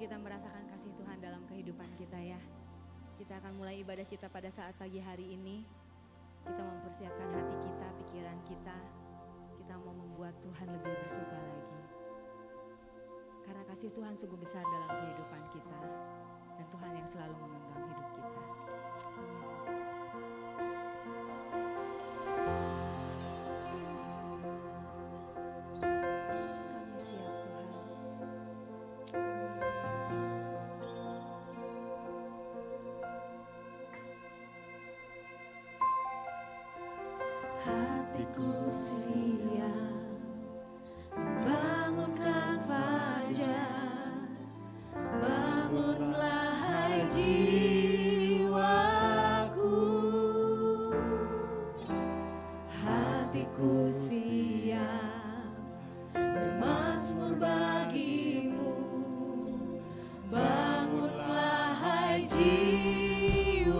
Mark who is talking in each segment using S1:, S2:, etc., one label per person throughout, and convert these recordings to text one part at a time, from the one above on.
S1: kita merasakan kasih Tuhan dalam kehidupan kita ya. Kita akan mulai ibadah kita pada saat pagi hari ini. Kita mempersiapkan hati kita, pikiran kita. Kita mau membuat Tuhan lebih bersuka lagi. Karena kasih Tuhan sungguh besar dalam kehidupan kita. Dan Tuhan yang selalu memegang hidup kita. Amin Yesus. Kami siap Tuhan. Amin Yesus.
S2: Hatiku siap membangunkan fajar, bangunlah hai jiwaku. Hatiku siap bermazmur bagimu, bangunlah hai jiwaku.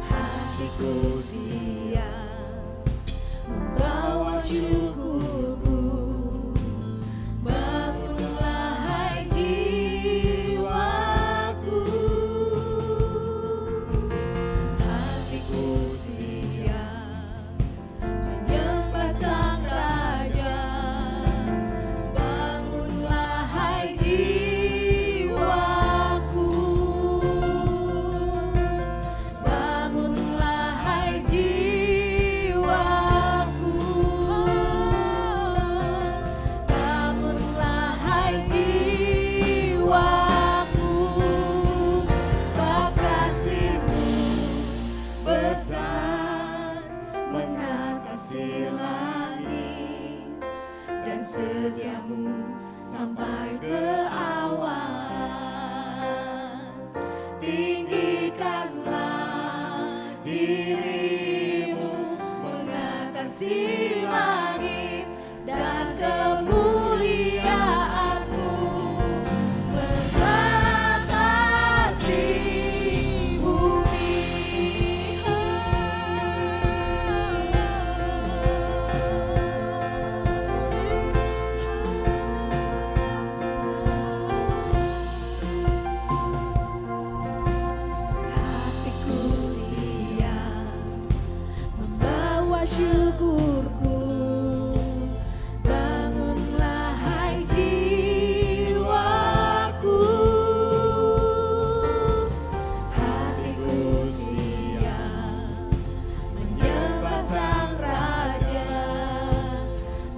S2: Hatiku siap membawa syukurku, bangunlah hai jiwaku. Hatiku siap menyembah Sang Raja, bangunlah hai jiwaku. Bangunlah hai jiwaku, bangunlah hai jiwaku, sebab kasih-Mu besar mengatasi langit, dan setia-Mu sampai ke awan. Tinggikanlah dirimu mengatasi langit, dan kemuliaan-Mu mengatasi bumi. Hatiku siap membawa syukurku, bangunlah hai jiwaku. Hatiku siap menyembah Sang Raja,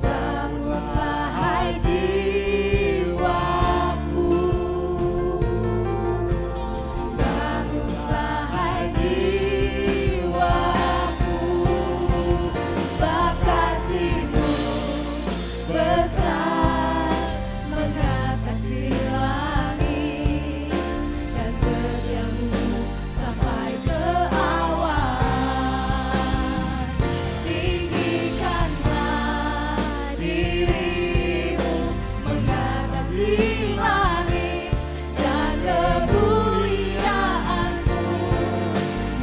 S2: bangunlah hai jiwaku. Bangunlah hai jiwaku, sebab kasih-Mu besar mengatasi langit, dan setia-Mu sampai ke awan. Tinggikanlah dirimu mengatasi langit, dan kemuliaan-Mu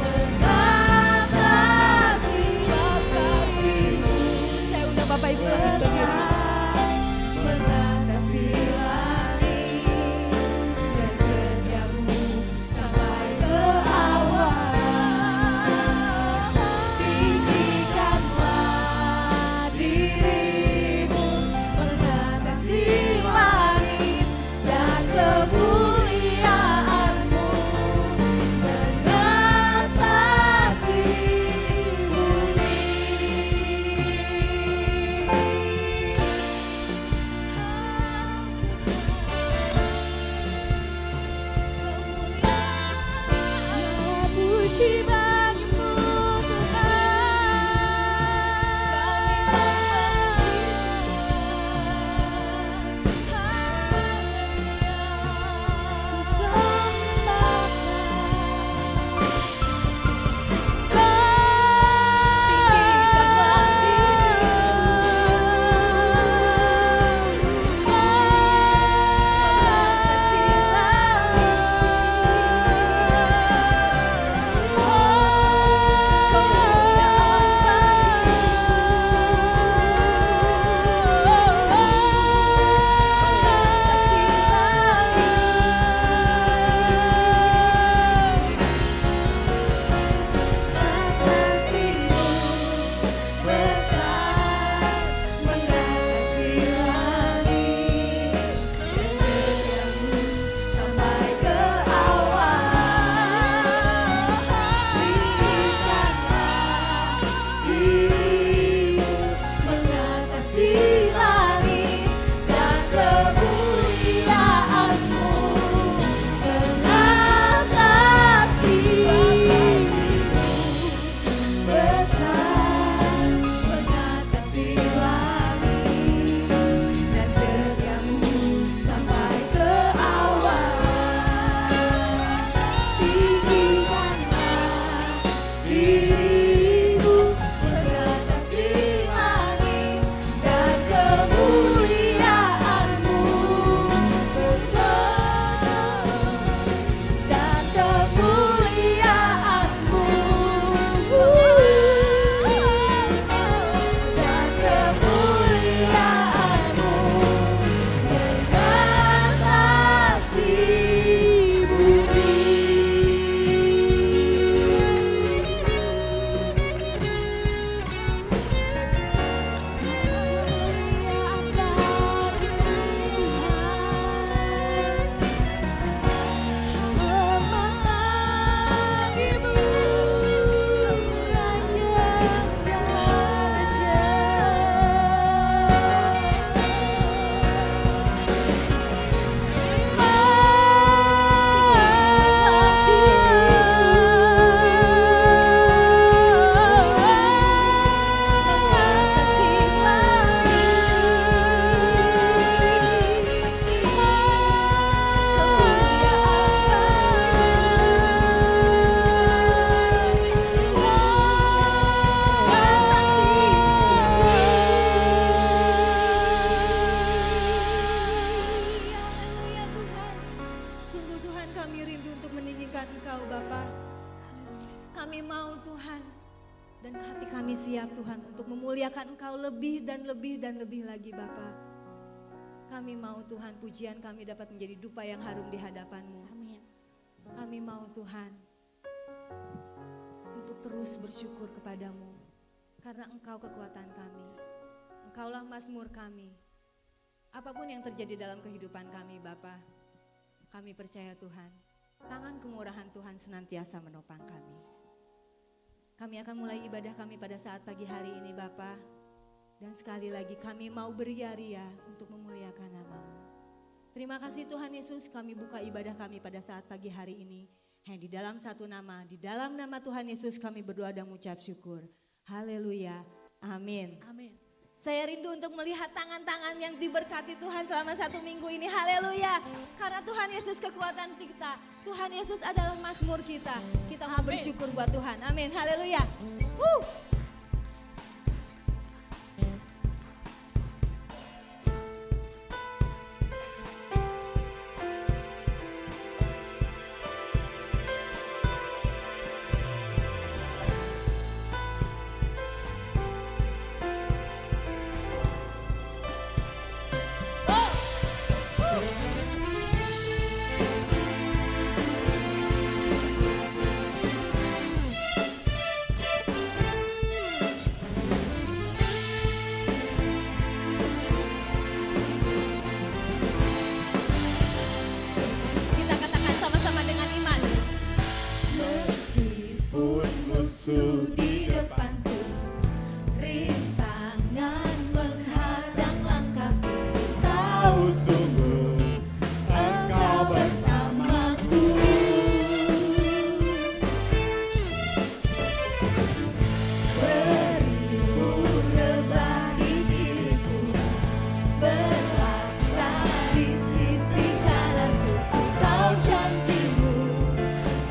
S2: mengatasi, sebab kasih-Mu.
S1: Saya undang Bapak Ibu lagi berdiri.
S2: Mengatasi langit, dan setia-Mu sampai ke awan. Tinggikanlah dirimu mengatasi langit, dan kemuliaan-Mu mengatasi bumi. Puji bagimu Tuhan.
S1: kami rindu untuk meninggikan Engkau Bapa. Kami mau Tuhan, dan hati kami siap Tuhan untuk memuliakan Engkau lebih dan lebih dan lebih lagi Bapa. Kami mau Tuhan pujian kami dapat menjadi dupa yang harum di hadapan-Mu.
S2: Amin.
S1: Kami mau Tuhan untuk terus bersyukur kepadamu, karena Engkau kekuatan kami, Engkaulah mazmur kami. Apapun yang terjadi dalam kehidupan kami Bapa, kami percaya Tuhan, tangan kemurahan Tuhan senantiasa menopang kami. Kami akan mulai ibadah kami pada saat pagi hari ini Bapa, dan sekali lagi kami mau beria-ria untuk memuliakan nama-Mu. Terima kasih Tuhan Yesus, kami buka ibadah kami pada saat pagi hari ini hanya di dalam satu nama, di dalam nama Tuhan Yesus kami berdoa dan mengucap syukur. Haleluya, amin.
S2: Amin.
S1: Saya rindu untuk melihat tangan-tangan yang diberkati Tuhan selama 1 minggu ini. Haleluya. Karena Tuhan Yesus kekuatan kita. Tuhan Yesus adalah mazmur kita. Kita mau bersyukur buat Tuhan. Amin. Haleluya. Kita katakan sama-sama dengan iman.
S2: Meskipun musuh di depanku, rintangan menghadang langkahku, tahu sungguh Engkau bersamaku. Beribu rebah di diriku, berlaksa di sisi kananku, ku tahu janji-Mu,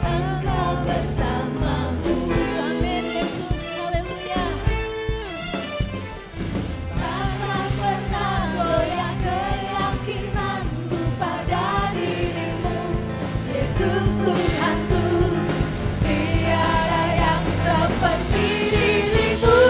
S2: Engkau bersamaku.
S1: Amin Yesus. Haleluya.
S2: Takkan pernah goyah keyakinanku pada diri-Mu, Yesus Tuhanku. Tiada yang seperti diri-Mu.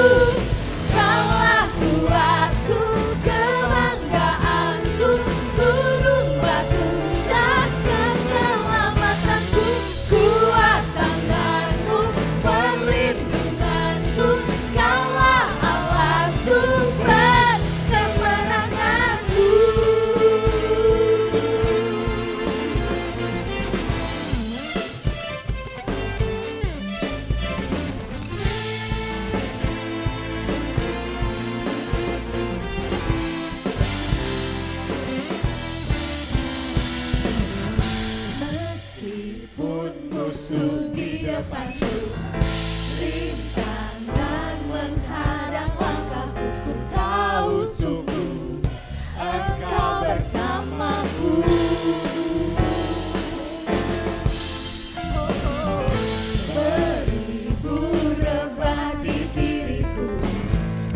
S2: Kaulah kuatku, kebanggaanku, gunung batu dan keselamatanku. Kuat tangan-Mu, perlindunganku, Kaulah Allah sumber kemenanganku. Meskipun musuh di depanku, rintangan menghadang langkahku, ku tahu sungguh Engkau bersamaku. Beribu rebah di kiriku,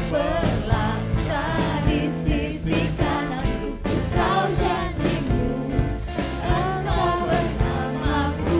S2: berlaksa di sisi kananku, ku tahu janji-Mu, Engkau bersamaku.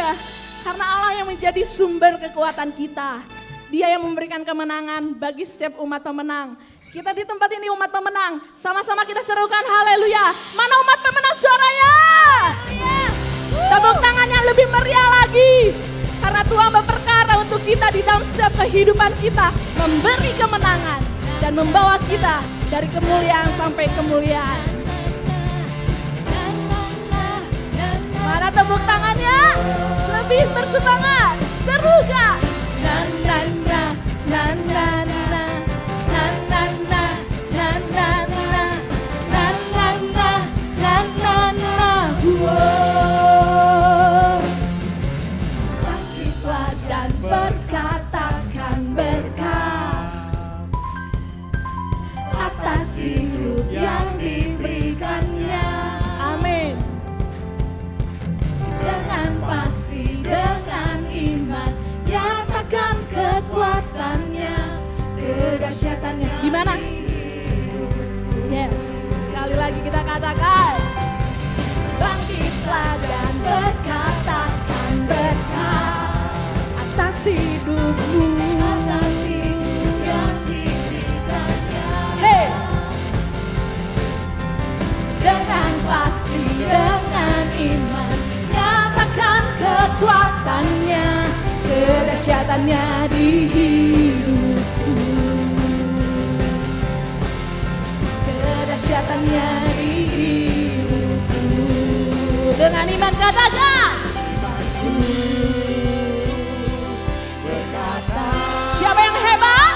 S3: Haleluya. Karena Allah yang menjadi sumber kekuatan kita. Dia yang memberikan kemenangan bagi setiap umat pemenang. Kita di tempat ini umat pemenang. Sama-sama kita serukan haleluya. Mana umat pemenang suaranya? Tepuk tangan yang lebih meriah lagi. Karena Tuhan berperkara untuk kita di dalam setiap kehidupan kita. Memberi kemenangan dan membawa kita dari kemuliaan sampai kemuliaan. Mana tepuk tangannya? Lebih bersemangat. Serukan. Na na na na na na na na na na na na na na na na na. Bangkitlah dan berkatakan berkat atas hidup yang diberikannya. Amin. Dengan pasti, dengan iman, nyatakan kekuatannya, kedahsyatannya. Gimana? Yes, sekali lagi kita katakan. Bangkitlah dan berkatakan berkat atas hidupmu, atas hidup yang diberikannya. Hey! Dengan pasti, dengan iman, nyatakan kekuatannya, kedahsyatannya di hidupku, kedahsyatannya di hidupku. Dengan iman katakan, berkata, siapa yang hebat?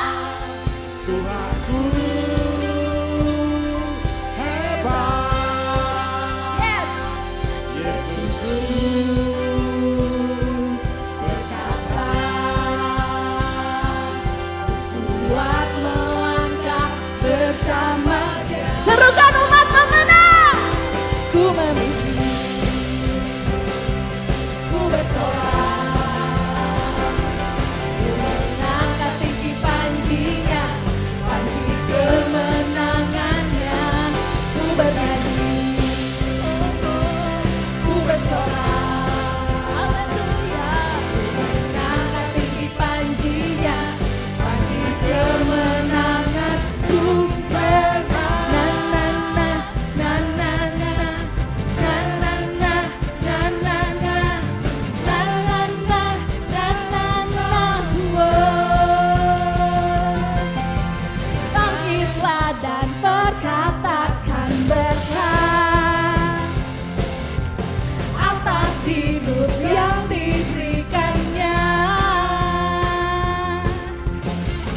S4: Tuhanku hebat.
S3: Yes.
S4: Yesusku berkata,
S3: Kuat melangkah bersama Dia. Serukan umat pemenang. Ku memuji, ku bersorak, ku mengangkat tinggi panjinya, panji kemenangannya. Ku bernyanyi, ku bersorak, haleluya. Ku mengangkat tinggi panjinya, panji kemenangan. Ku bangkitlah dan perkatakan berkat atas hidup yang diberikannya.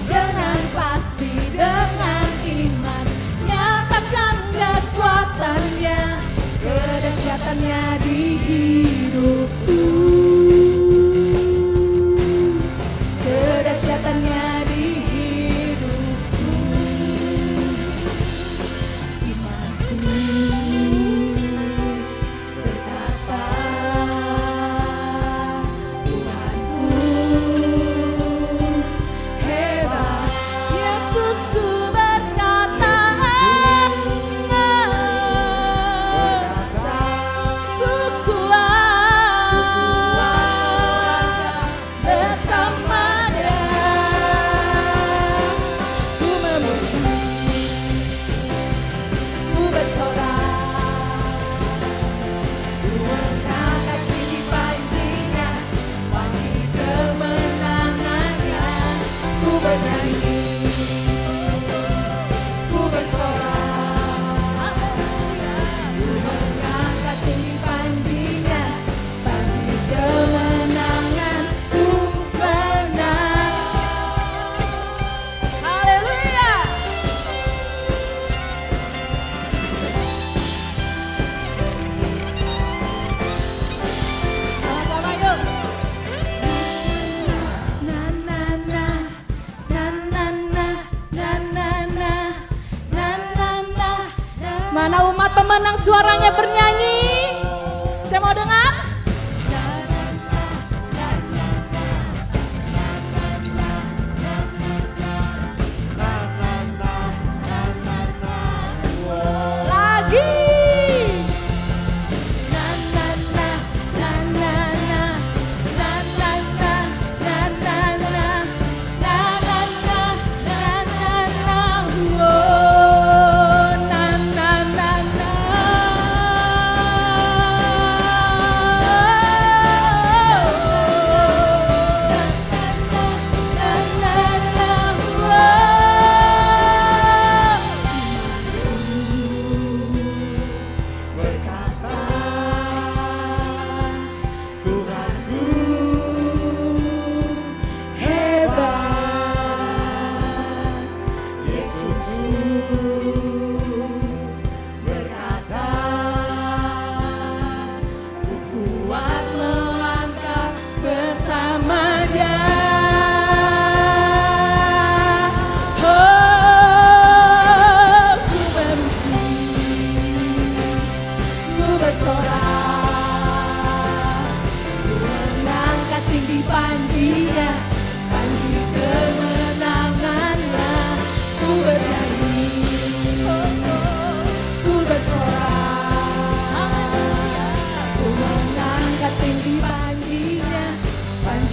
S3: Dengan pasti, dengan iman, nyatakan kekuatannya, kedahsyatannya di hidupku, kedahsyatannya di hidupku. Imanku berkata, Tuhanku hebat. Yesusku berkata, ku kuat bersama Dia. Ku memuji, ku bersorak, ku mengangkat tinggi panjinya, panji kemenangannya. Ku bernyanyi, ku bersorak, haleluya. Ku mengangkat tinggi panjinya, panji kemenangan. Ku menang, haleluya. Sama-sama yuk. Na na na na na na na na na na na na. Mana umat pemenang suaranya bernyanyi? Saya mau dengar. Lagi. Na na na na na na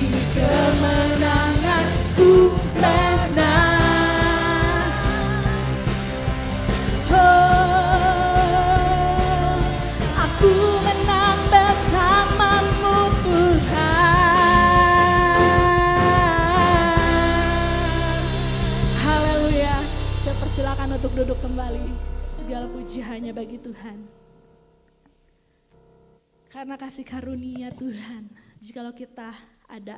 S3: janji kemenanganku menang. Oh, aku menang bersamamu Tuhan. Haleluya. Saya persilakan untuk duduk kembali. Segala puji hanya bagi Tuhan. Karena kasih karunia Tuhan, jikalau kita ada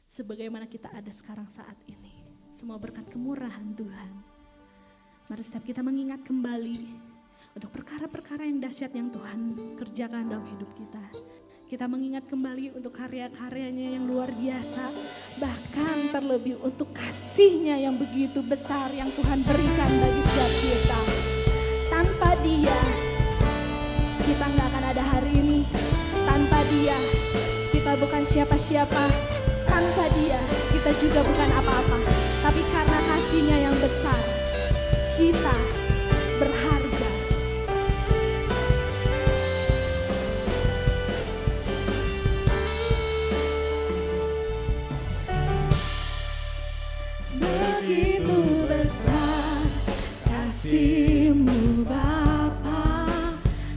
S3: sebagaimana kita ada sekarang saat ini, semua berkat kemurahan Tuhan. Mari setiap kita mengingat kembali untuk perkara-perkara yang dahsyat yang Tuhan kerjakan dalam hidup kita. Kita mengingat kembali untuk karya-karyanya yang luar biasa, bahkan terlebih untuk kasihnya yang begitu besar yang Tuhan berikan bagi setiap kita. Tanpa Dia, kita nggak akan ada hari ini. Tanpa Dia, kita bukan siapa-siapa. Tanpa Dia, kita juga bukan apa-apa. Tapi karena kasih-Nya yang besar, kita berharga. Begitu besar kasih-Mu Bapa,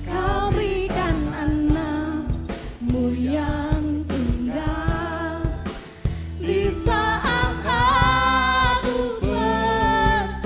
S3: Kau berikan anak-Mu yang tunggal. Di saat aku percaya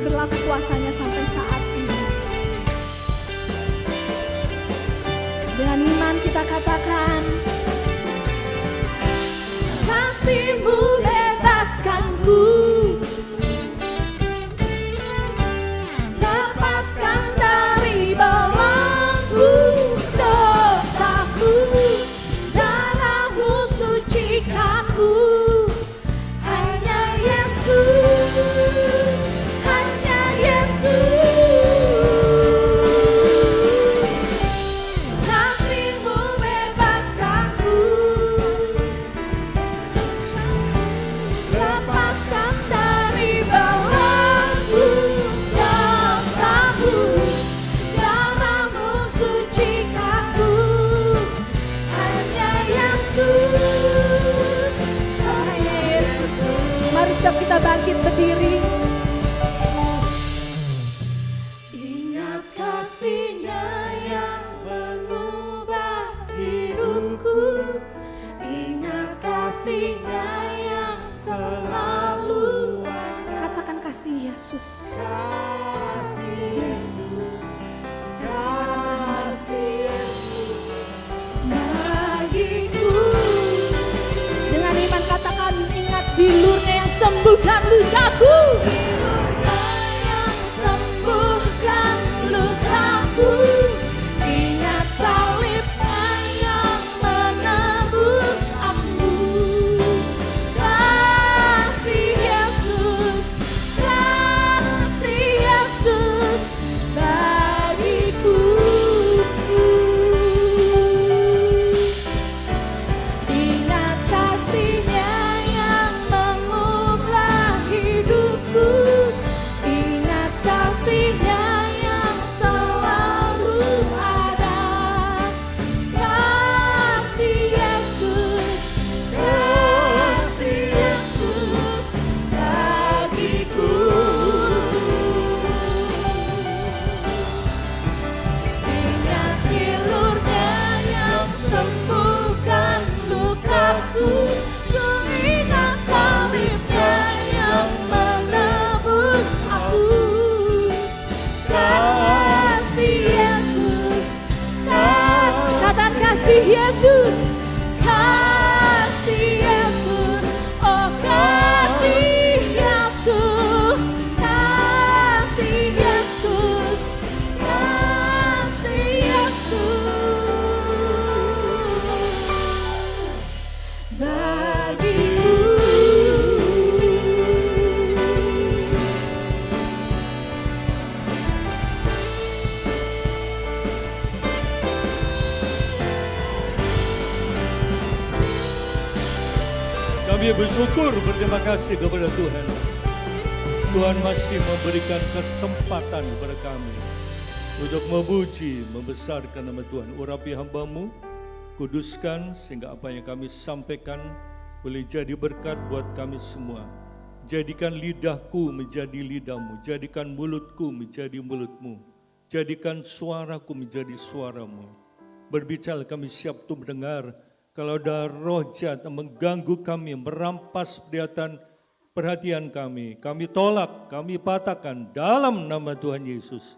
S3: berlaku kuasanya sampai saat ini. Dengan iman kita katakan,
S2: Kasih-Mu bebaskanku, lepaskan dari belenggu dosaku, darah-Mu sucikanku. Hanya Yesus, hanya Yesus. Kasih-Mu bebaskanku, lepaskan dari belenggu dosaku, darah-Mu sucikanku. Hanya Yesus, hanya Yesus.
S3: mari setiap kita bangkit berdiri.
S2: Ingat kasih-Nya yang mengubah hidupku, ingat kasih-Nya yang selalu
S3: Katakan kasih Yesus.
S2: bagiku.
S3: Dengan iman katakan, ingat bilurnya yang sembuhkan lukaku.
S2: Yang sembuhkan lukaku, ingat salib-Nya yang menebus aku. Kasih Yesus bagiku. Ingat kasih-Nya yang mengubah hidupku, ingat kasih-Nya yang selalu ada. Kasih Yesus bagiku. Ingat bilur-Nya yang sembuhkan lukaku, ku ingat salib-Nya yang menebus aku. Kasih Yesus,
S3: Katakan kasih Yesus.
S2: kasih Yesus, oh kasih Yesus, kasih Yesus, kasih Yesus bagiku.
S4: Kami bersyukur, berterima kasih kepada Tuhan. Tuhan masih memberikan kesempatan kepada kami untuk memuji, membesarkan nama Tuhan. Urapi hamba-Mu, kuduskan sehingga apa yang kami sampaikan boleh jadi berkat buat kami semua. Jadikan lidahku menjadi lidah-Mu, jadikan mulutku menjadi mulut-Mu, jadikan suaraku menjadi suara-Mu. Berbicara kami siap untuk mendengar. Kalau ada roh jahat yang mengganggu kami, merampas perhatian kami tolak, kami patahkan dalam nama Tuhan Yesus.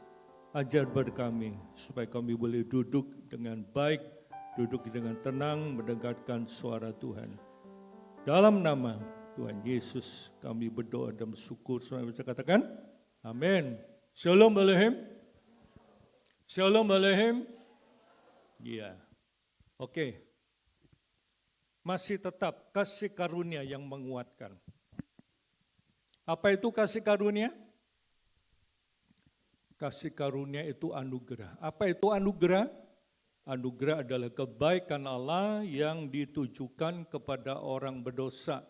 S4: Ajar pada kami supaya kami boleh duduk dengan baik, duduk dengan tenang, mendengarkan suara Tuhan. Dalam nama Tuhan Yesus kami berdoa dan bersyukur. Semua bisa katakan, amin. Shalom Aleichem. Shalom Aleichem. Ya, oke. Masih tetap kasih karunia yang menguatkan. Apa itu kasih karunia? Kasih karunia itu anugerah. Apa itu anugerah? Anugerah adalah kebaikan Allah yang ditujukan kepada orang berdosa,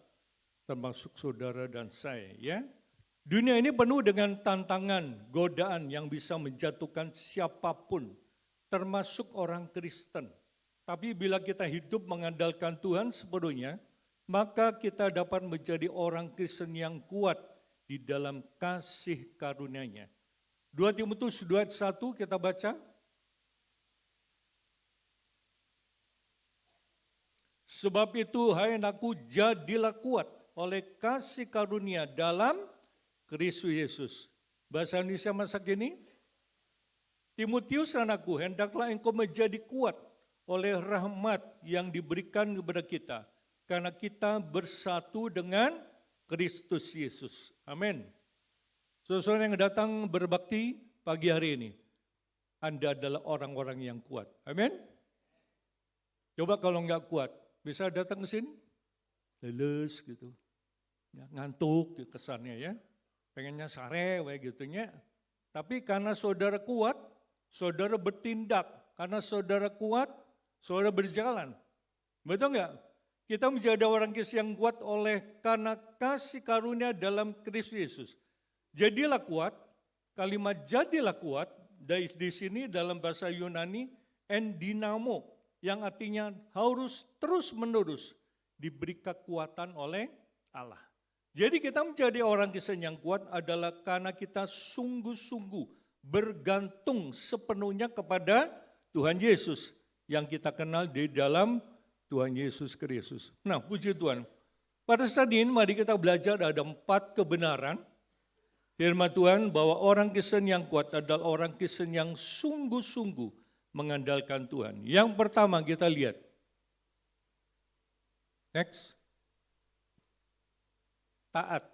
S4: termasuk saudara dan saya. Ya, dunia ini penuh dengan tantangan, godaan yang bisa menjatuhkan siapapun, termasuk orang Kristen. Tapi bila kita hidup mengandalkan Tuhan sepenuhnya, maka kita dapat menjadi orang Kristen yang kuat di dalam kasih karunia-Nya. 2 Timotius 2 ayat 1 kita baca. Sebab itu, hai anakku, jadilah kuat oleh kasih karunia dalam Kristus Yesus. Bahasa Indonesia masa kini, Timotius anakku, hendaklah engkau menjadi kuat oleh rahmat yang diberikan kepada kita, karena kita bersatu dengan Kristus Yesus. Amin. Saudara yang datang berbakti pagi hari ini, Anda adalah orang-orang yang kuat. Amin. Coba kalau nggak kuat, bisa datang ke sini, leles gitu, ya, ngantuk gitu kesannya ya, pengennya sare gitunya. Tapi karena saudara kuat, saudara bertindak. Karena saudara kuat, saudara berjalan. Betul nggak? Kita menjadi orang Kristus yang kuat karena kasih karunia dalam Kristus Yesus. Jadilah kuat, kalimat jadilah kuat, di sini dalam bahasa Yunani, endinamo, yang artinya harus terus menerus diberi kekuatan oleh Allah. Jadi kita menjadi orang Kristen yang kuat adalah karena kita sungguh-sungguh bergantung sepenuhnya kepada Tuhan Yesus yang kita kenal di dalam Tuhan Yesus Kristus. Nah, puji Tuhan. Pada saat ini mari kita belajar ada 4 kebenaran firman Tuhan bahwa orang Kristen yang kuat adalah orang Kristen yang sungguh-sungguh mengandalkan Tuhan. Yang pertama kita lihat. Next. Taat.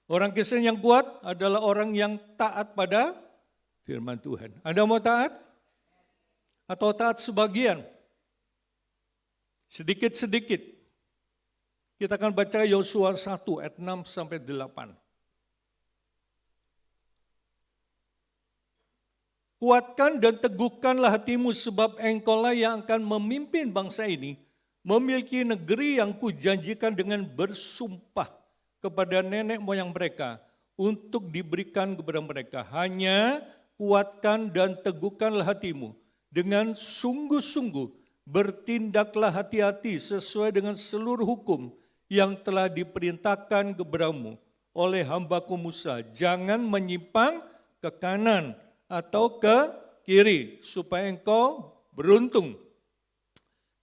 S4: Orang Kristen yang kuat adalah orang yang taat pada firman Tuhan. Anda mau taat? Atau taat sebagian? Sedikit-sedikit. Kita akan baca Yosua 1 ayat 6 sampai 8. Kuatkan dan teguhkanlah hatimu sebab engkaulah yang akan memimpin bangsa ini memiliki negeri yang kujanjikan dengan bersumpah kepada nenek moyang mereka untuk diberikan kepada mereka. Hanya kuatkan dan teguhkanlah hatimu dengan sungguh-sungguh bertindaklah hati-hati sesuai dengan seluruh hukum yang telah diperintahkan kepadamu oleh hambaku Musa. Jangan menyimpang ke kanan atau ke kiri, supaya engkau beruntung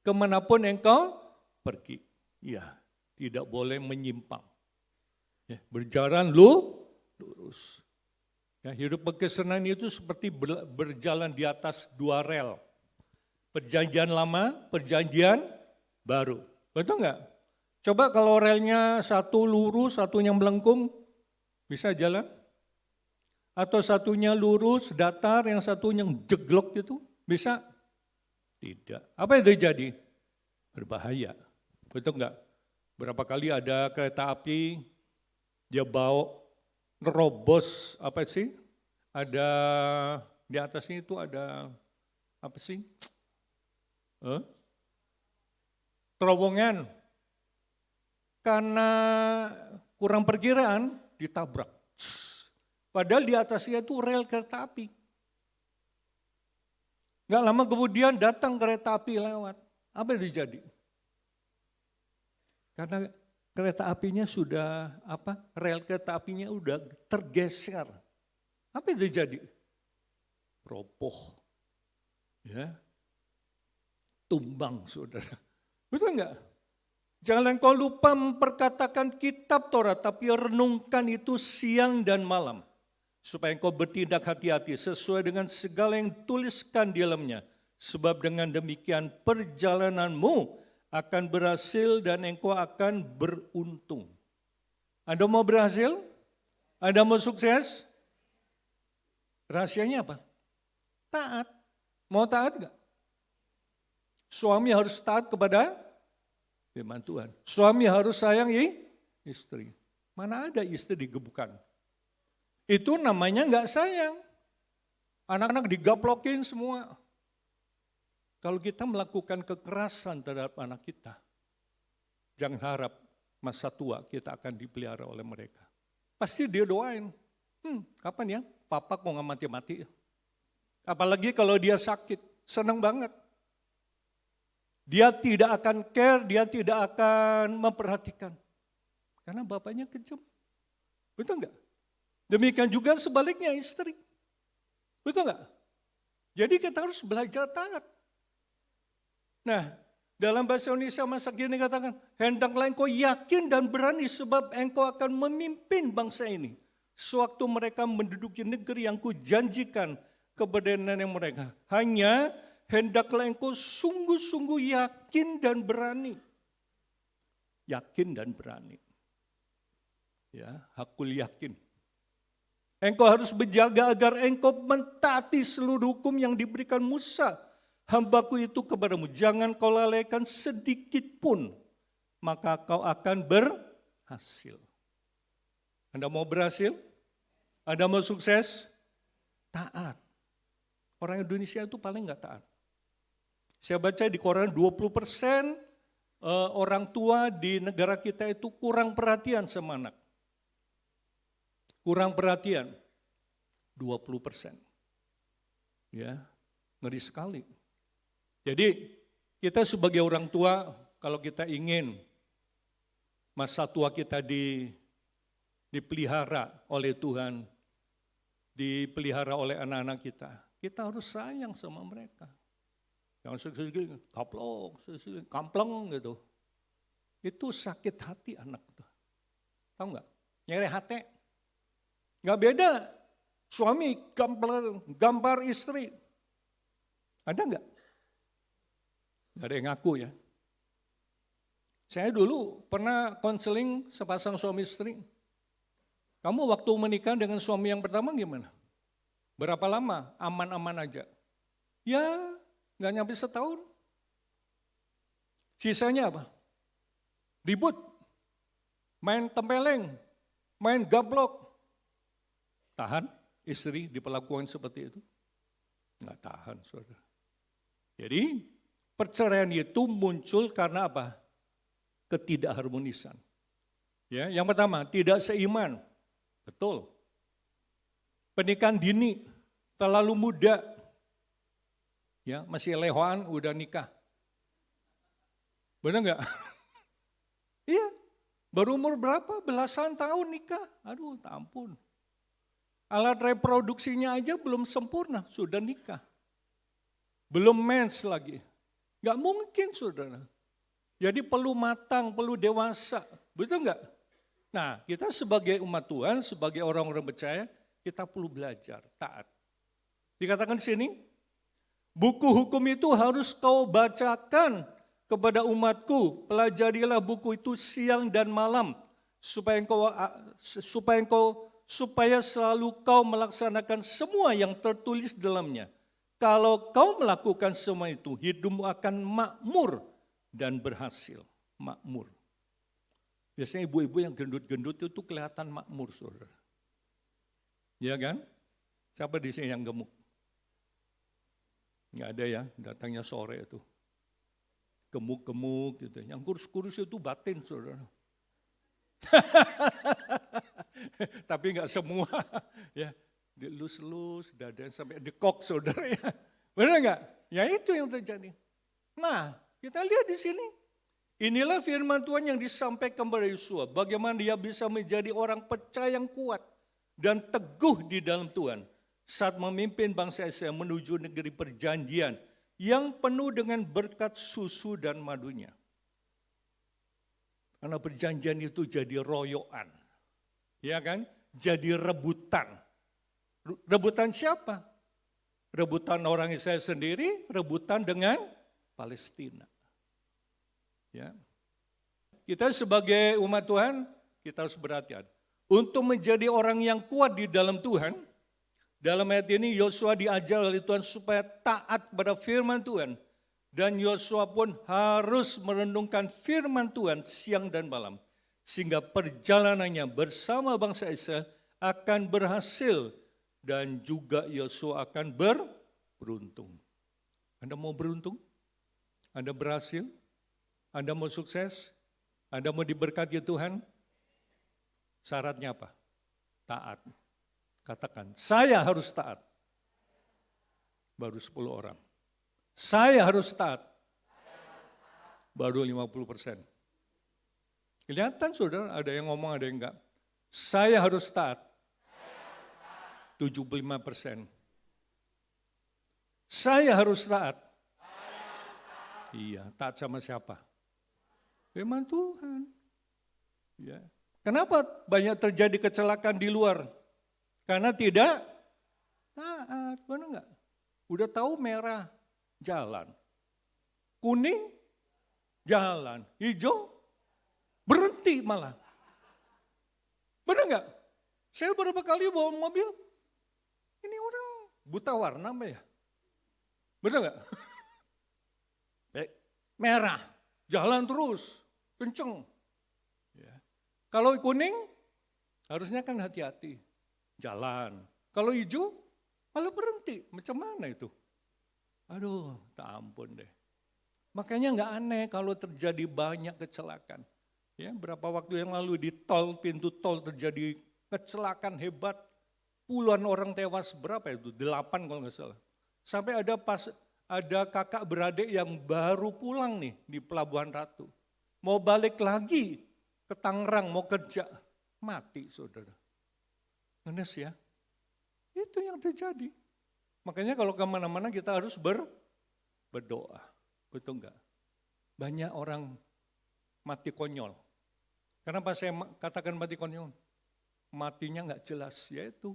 S4: kemanapun engkau pergi. Ya, tidak boleh menyimpang. Ya, berjalan lurus. Ya, hidup berkesenan itu seperti berjalan di atas 2 rel. Perjanjian lama, perjanjian baru. Betul nggak? Coba kalau relnya satu lurus, satunya melengkung, bisa jalan? Atau satunya lurus, datar, yang satunya jeglok gitu, bisa? Tidak. Apa yang terjadi? Berbahaya. Betul enggak? Berapa kali ada kereta api, dia bawa nerobos, apa sih? Ada, di atasnya itu ada, apa sih? Terowongan. Karena kurang perkiraan, ditabrak. Padahal di atasnya itu rel kereta api. Nggak lama kemudian datang kereta api lewat. Apa yang terjadi? Karena kereta apinya sudah rel kereta apinya udah tergeser. Apa yang terjadi? Roboh. Ya. Tumbang, saudara. Betul enggak? Jangan kau lupa memperkatakan kitab Taurat, tapi renungkan itu siang dan malam. Supaya engkau bertindak hati-hati sesuai dengan segala yang tuliskan di dalamnya. Sebab dengan demikian perjalananmu akan berhasil dan engkau akan beruntung. Anda mau berhasil? Anda mau sukses? Rahasianya apa? Taat. Mau taat enggak? Suami harus taat kepada firman Tuhan. Suami harus sayangi istri. Mana ada istri digebukan? Itu namanya enggak sayang. Anak-anak digaplokin semua. Kalau kita melakukan kekerasan terhadap anak kita, jangan harap masa tua kita akan dipelihara oleh mereka. Pasti dia doain, kapan ya papa kok nggak mati-mati. Apalagi kalau dia sakit, senang banget. Dia tidak akan care, dia tidak akan memperhatikan. Karena bapaknya kejam. Betul enggak? Demikian juga sebaliknya istri. Betul enggak? Jadi kita harus belajar taat. Nah, dalam bahasa Indonesia masa kini katakan, hendaklah engkau yakin dan berani sebab engkau akan memimpin bangsa ini. sewaktu mereka menduduki negeri yang kujanjikan kepada nenek mereka. Hanya hendaklah engkau sungguh-sungguh yakin dan berani. Yakin dan berani. Ya, hakul yakin. Engkau harus berjaga agar engkau mentaati seluruh hukum yang diberikan Musa, hambaku itu kepadamu. Jangan kau lalaikan sedikit pun, maka kau akan berhasil. Anda mau berhasil? Anda mau sukses? Taat. Orang Indonesia itu paling enggak taat. Saya baca di koran 20% orang tua di negara kita itu kurang perhatian sama anak. Kurang perhatian, 20%. Ya, ngeri sekali. Jadi kita sebagai orang tua, kalau kita ingin masa tua kita dipelihara oleh Tuhan, dipelihara oleh anak-anak kita harus sayang sama mereka. Jangan segini kampleng gitu. Itu sakit hati anak tuh. Tahu nggak? Nyeri hati. Nggak beda suami gambar istri. Ada nggak? Nggak ada yang ngaku ya. Saya dulu pernah konseling sepasang suami istri. Kamu waktu menikah dengan suami yang pertama gimana? Berapa lama? Aman-aman aja. Ya, nggak nyampe setahun. Sisanya apa? Ribut, main tempeleng, main gablok. Tahan istri diperlakukan seperti itu? Nggak tahan, saudara. Jadi perceraian itu muncul karena apa? Ketidakharmonisan. Ya, yang pertama, tidak seiman. Betul. Pernikahan dini, terlalu muda. Ya, masih lehoan udah nikah. Benar nggak? Iya, baru umur berapa? Belasan tahun nikah. Aduh, ampun. Alat reproduksinya aja belum sempurna, sudah nikah. Belum mens lagi. Nggak mungkin, saudara. Jadi perlu matang, perlu dewasa. Betul nggak? Nah, kita sebagai umat Tuhan, sebagai orang-orang percaya, kita perlu belajar, taat. Dikatakan di sini, buku hukum itu harus kau bacakan kepada umatku, pelajarilah buku itu siang dan malam, supaya selalu kau melaksanakan semua yang tertulis dalamnya. Kalau kau melakukan semua itu, hidupmu akan makmur dan berhasil. Makmur. Biasanya ibu-ibu yang gendut-gendut itu kelihatan makmur, saudara. Ya kan? Siapa di sini yang gemuk? Nggak ada ya, datangnya sore itu. Gemuk-gemuk gitu. Yang kurus-kurus itu batin, saudara. Tapi nggak semua. Ya, dilus-lus, dada sampai dekok, saudara ya. Benar nggak? Ya itu yang terjadi. Nah, kita lihat di sini. Inilah firman Tuhan yang disampaikan kepada Yosua. Bagaimana dia bisa menjadi orang percaya yang kuat dan teguh di dalam Tuhan saat memimpin bangsa Israel menuju negeri perjanjian yang penuh dengan berkat susu dan madunya. Karena perjanjian itu jadi royoan, ya kan? Jadi rebutan. Rebutan siapa? Rebutan orang Israel sendiri, rebutan dengan Palestina. Ya. Kita sebagai umat Tuhan, kita harus berhati-hati. Untuk menjadi orang yang kuat di dalam Tuhan, dalam ayat ini Yosua diajar oleh Tuhan supaya taat pada firman Tuhan. Dan Yosua pun harus merenungkan firman Tuhan siang dan malam. Sehingga perjalanannya bersama bangsa Israel akan berhasil. Dan juga Yosua akan beruntung. Anda mau beruntung? Anda berhasil? Anda mau sukses? Anda mau diberkati Tuhan? Syaratnya apa? Taat. Katakan, saya harus taat. Baru 10 orang. Saya harus taat. Baru 50%. Kelihatan saudara, ada yang ngomong, ada yang enggak. Saya harus taat. 75%. Saya harus taat. Iya, taat sama siapa? Firman Tuhan. Ya. Kenapa banyak terjadi kecelakaan di luar Karena tidak taat, benar enggak? Udah tahu merah, jalan. Kuning, jalan. Hijau, berhenti malah. Benar enggak? Saya beberapa kali bawa mobil, ini orang buta warna apa ya? Benar enggak? Merah, jalan terus, kenceng. Ya. Kalau kuning, harusnya kan hati-hati, jalan. Kalau hijau, malah berhenti. Macam mana itu? Aduh, tak ampun deh. Makanya nggak aneh kalau terjadi banyak kecelakaan. Ya, berapa waktu yang lalu di tol, pintu tol terjadi kecelakaan hebat. Puluhan orang tewas, berapa itu? 8 kalau nggak salah. Sampai ada kakak beradik yang baru pulang nih di Pelabuhan Ratu. Mau balik lagi ke Tangerang, mau kerja. Mati saudara. Ngenes ya. Itu yang terjadi. Makanya kalau kemana-mana kita harus berdoa. Betul enggak? Banyak orang mati konyol. Kenapa saya katakan mati konyol? Matinya enggak jelas, yaitu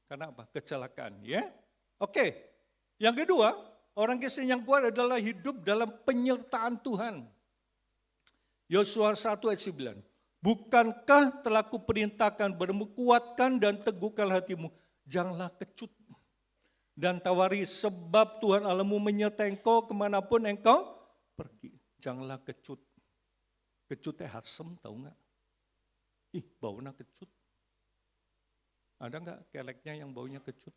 S4: karena apa? Kecelakaan. Ya. Oke. Yang kedua, orang Kristen yang kuat adalah hidup dalam penyertaan Tuhan. Yosua 1 ayat 9. Bukankah telah kuperintahkan padamu, kuatkan dan teguhkan hatimu. Janganlah kecut dan tawari, sebab Tuhan Allahmu menyertai engkau kemanapun engkau pergi. Janganlah kecut. Kecutnya asem, tahu nggak? Ih, baunya kecut. Ada nggak keleknya yang baunya kecut?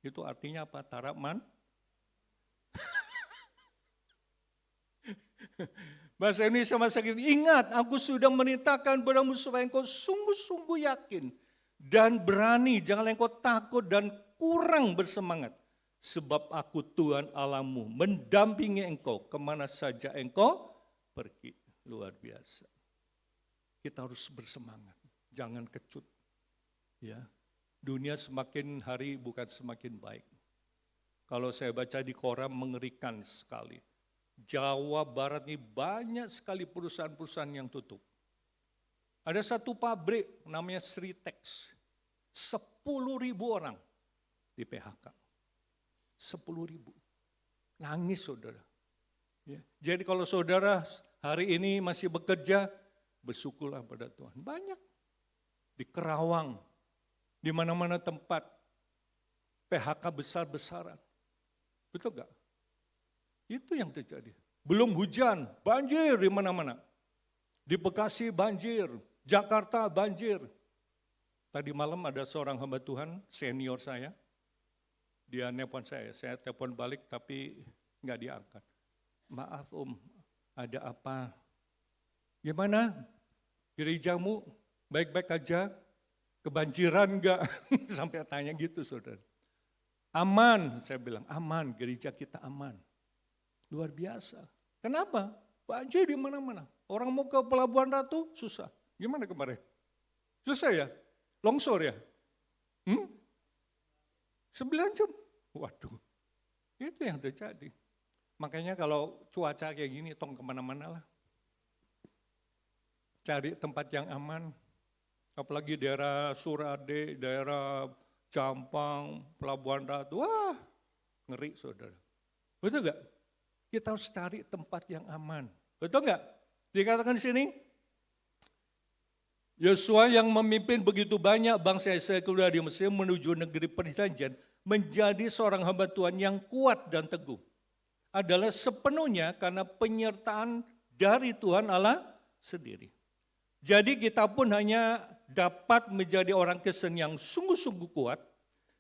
S4: Itu artinya apa? Taraman. Bahasa Indonesia masa kini, ingat aku sudah merintahkan padamu supaya engkau sungguh-sungguh yakin dan berani, janganlah engkau takut dan kurang bersemangat. Sebab aku Tuhan Allahmu mendampingi engkau kemana saja engkau pergi. Luar biasa. Kita harus bersemangat, jangan kecut. Ya, dunia semakin hari bukan semakin baik. Kalau saya baca di koran mengerikan sekali. Jawa Barat ini banyak sekali perusahaan-perusahaan yang tutup. Ada satu pabrik namanya Sritex, 10.000 orang di PHK. 10.000. Nangis saudara. Ya. Jadi kalau saudara hari ini masih bekerja, bersyukurlah pada Tuhan. Banyak. Di Kerawang, di mana-mana tempat, PHK besar-besaran. Betul gak? Itu yang terjadi. Belum hujan, banjir di mana-mana. Di Bekasi banjir, Jakarta banjir. Tadi malam ada seorang hamba Tuhan, senior saya. Dia nelpon saya telepon balik tapi nggak diangkat. Maaf Om, ada apa? Gimana? Gerejamu baik-baik aja? Kebanjiran nggak? Sampai tanya gitu saudara. Aman, saya bilang aman, gereja kita aman. Luar biasa. Kenapa? Banjir di mana-mana. Orang mau ke Pelabuhan Ratu susah. Gimana kemarin? Susah ya? Longsor ya? 9 jam. Waduh, itu yang terjadi. Makanya kalau cuaca kayak gini, tong kemana-mana lah. Cari tempat yang aman. Apalagi daerah Surade, daerah Jampang, Pelabuhan Ratu. Wah, ngeri saudara. Betul gak? Kita harus cari tempat yang aman. Betul nggak? Dikatakan di sini, Yosua yang memimpin begitu banyak bangsa Israel keluar dari Mesir menuju negeri perjanjian, menjadi seorang hamba Tuhan yang kuat dan teguh. Adalah sepenuhnya karena penyertaan dari Tuhan Allah sendiri. Jadi kita pun hanya dapat menjadi orang Kristen yang sungguh-sungguh kuat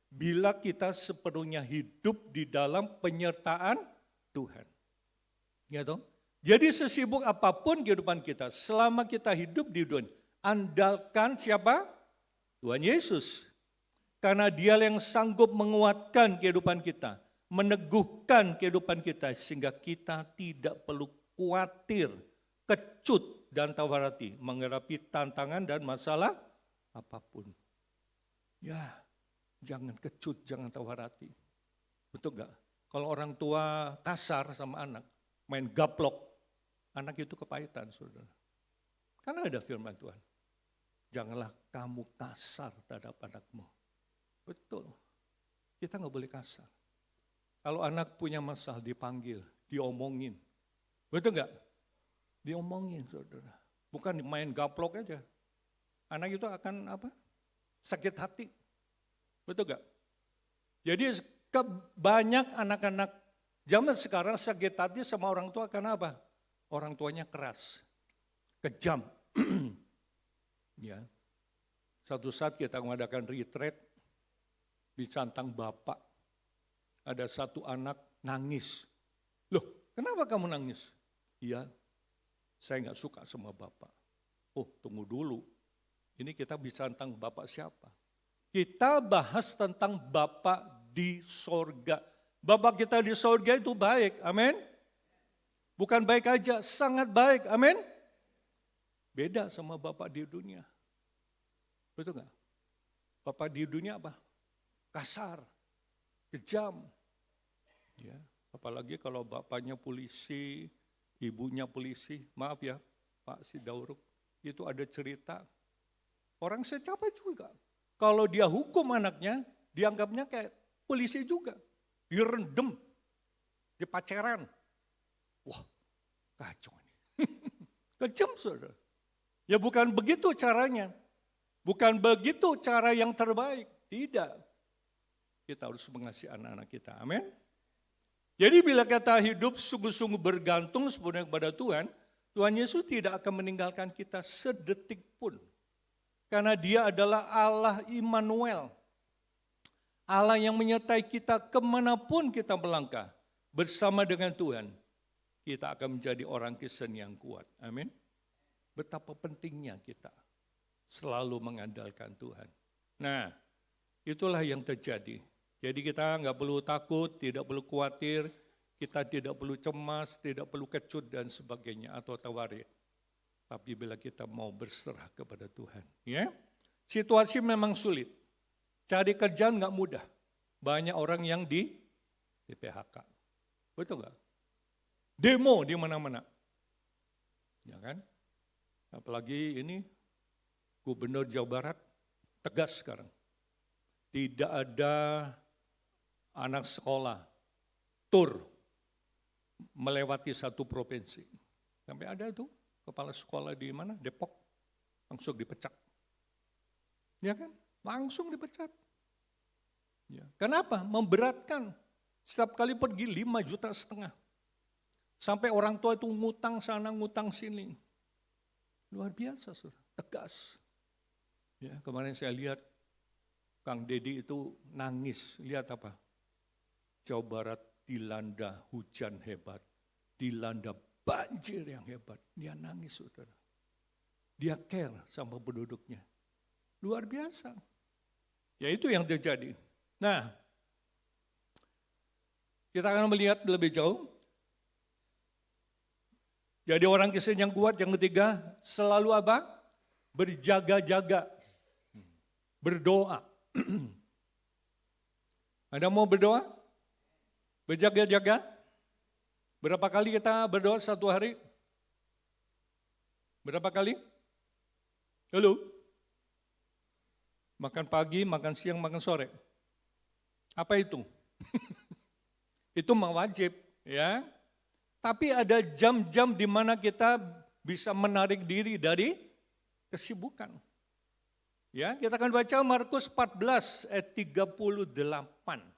S4: bila kita sepenuhnya hidup di dalam penyertaan Tuhan. Ya toh? Jadi sesibuk apapun kehidupan kita, selama kita hidup di dunia, andalkan siapa? Tuhan Yesus. Karena Dia yang sanggup menguatkan kehidupan kita, meneguhkan kehidupan kita, sehingga kita tidak perlu khawatir, kecut dan tawar hati menghadapi tantangan dan masalah apapun. Ya, jangan kecut, jangan tawar hati. Betul gak? Kalau orang tua kasar sama anak, main gaplok, anak itu kepahitan, saudara. Karena ada firman Tuhan. janganlah kamu kasar terhadap anakmu. Betul, kita nggak boleh kasar. Kalau anak punya masalah dipanggil, diomongin. Betul nggak? Diomongin, saudara. Bukan main gaplok aja. Anak itu akan apa? Sakit hati. Betul nggak? Jadi banyak anak-anak zaman sekarang sakit hati sama orang tua karena apa? Orang tuanya keras, kejam. Ya. Satu saat kita mengadakan retreat di Cantang Bapak. Ada satu anak nangis. Loh, kenapa kamu nangis? Iya, saya nggak suka sama Bapak. Oh, tunggu dulu. Ini kita bicara tentang Bapak siapa? Kita bahas tentang Bapak di sorga. Bapak kita di sorga itu baik, amin? Bukan baik aja, sangat baik, amin? Beda sama Bapak di dunia. Betul nggak? Bapak di dunia apa? Kasar, kejam. Ya, apalagi kalau bapaknya polisi, ibunya polisi, maaf ya Pak Sidauruk, itu ada cerita. Orang secapek juga. Kalau dia hukum anaknya, dianggapnya kayak polisi juga. Direndam, dipaceran. Wah, kacau ini. Kejam, saudara. Ya bukan begitu caranya. Bukan begitu cara yang terbaik. Tidak. Kita harus mengasihi anak-anak kita. Amin. Jadi bila kita hidup sungguh-sungguh bergantung sepenuhnya kepada Tuhan, Tuhan Yesus tidak akan meninggalkan kita sedetik pun. Karena Dia adalah Allah Immanuel. Allah yang menyertai kita kemanapun kita melangkah. Bersama dengan Tuhan, kita akan menjadi orang Kristen yang kuat. Amin. Betapa pentingnya kita selalu mengandalkan Tuhan. Nah, itulah yang terjadi. Jadi kita nggak perlu takut, tidak perlu khawatir, kita tidak perlu cemas, tidak perlu kecut dan sebagainya atau tawarik. Tapi bila kita mau berserah kepada Tuhan, ya, situasi memang sulit. Cari kerjaan nggak mudah. Banyak orang yang di PHK, betul nggak? Demo di mana-mana, ya kan? Apalagi ini Gubernur Jawa Barat tegas sekarang. Tidak ada anak sekolah tur melewati satu provinsi. Sampai ada tuh kepala sekolah di mana? Depok, langsung dipecat. Ya kan? Langsung dipecat. Ya. Kenapa? Memberatkan. Setiap kali pergi 5,5 juta. Sampai orang tua itu ngutang sana, ngutang sini. Luar biasa, saudara. Tegas. Ya, kemarin saya lihat Kang Dedi itu nangis. Lihat apa? Jawa Barat dilanda hujan hebat. Dilanda banjir yang hebat. Dia nangis, saudara. Dia care sama penduduknya. Luar biasa. Ya itu yang terjadi. Nah, kita akan melihat lebih jauh. Jadi orang Kristen yang kuat, yang ketiga, selalu apa? Berjaga-jaga. Berdoa. Anda mau berdoa? Berjaga-jaga? Berapa kali kita berdoa satu hari? Berapa kali? Halo? Makan pagi, makan siang, makan sore. Apa itu? Itu mah wajib, ya. Tapi ada jam-jam di mana kita bisa menarik diri dari kesibukan. Ya, kita akan baca Markus 14 ayat 38.